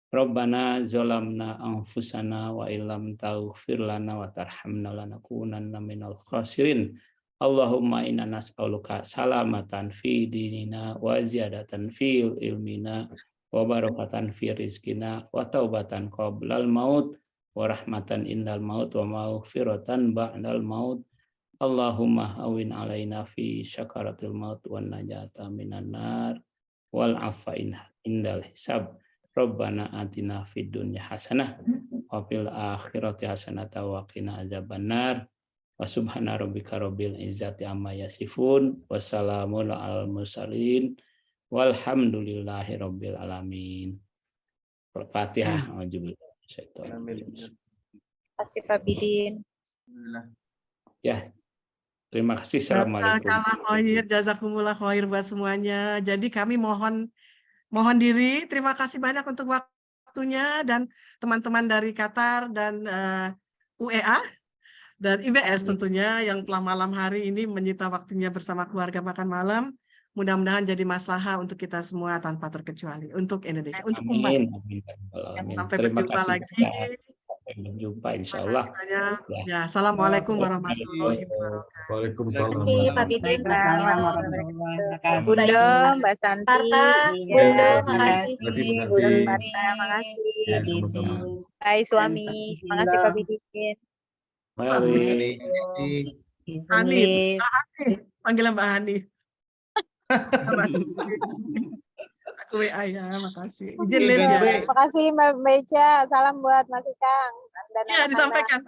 Rabbana zolamna anfusana wa illam taghfir lana wa tarhamna lanakunanna minal khasirin. Allahumma inna nas'aluka salamatan fi dinina wa ziyadatan fi ilmina wa barakatan fi rizqina wa taubatan qablal maut wa rahmatan indal maut wa maghfiratan ba'dal maut. Allahumma awin alaina fi syakaratil maut wan najata minan nar wal afa indal hisab. Rabbana atina fid dunya hasanah wa fil akhirati hasanah wa qina adzabannar. Wa subhana rabbika rabbil izzati amma yasifun wa salamun alal mursalin walhamdulillahi rabbil alamin. Al-Fatihah. Amin. Kasih Pak Bidin. Ya, terima kasih. Assalamualaikum. Jazakumullah khair buat semuanya. Jadi kami mohon diri. Terima kasih banyak untuk waktunya dan teman-teman dari Qatar dan UEA dan IBS tentunya yang telah malam hari ini menyita waktunya bersama keluarga makan malam. Mudah-mudahan jadi maslahah untuk kita semua tanpa terkecuali, untuk Indonesia, untuk umat. Sampai berjumpa lagi. Sampai berjumpa insya Allah. Ya, assalamualaikum warahmatullahi wabarakatuh. Waalaikumsalam. Terima kasih Pak Bidin, Bunda, Mbak Santi, Bunda, makasih. Bunda, makasih. Hai suami, makasih Pak Bidin. Mari. Hani, panggilan Mbak Hani. Aku WA ya, makasih. Izin live ya. Makasih Mbak Meja, salam buat Mas Ikang. Iya, disampaikan.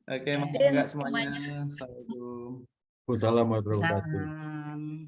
Oke, makasih semuanya. Assalamualaikum. Wassalamualaikum warahmatullahi wabarakatuh.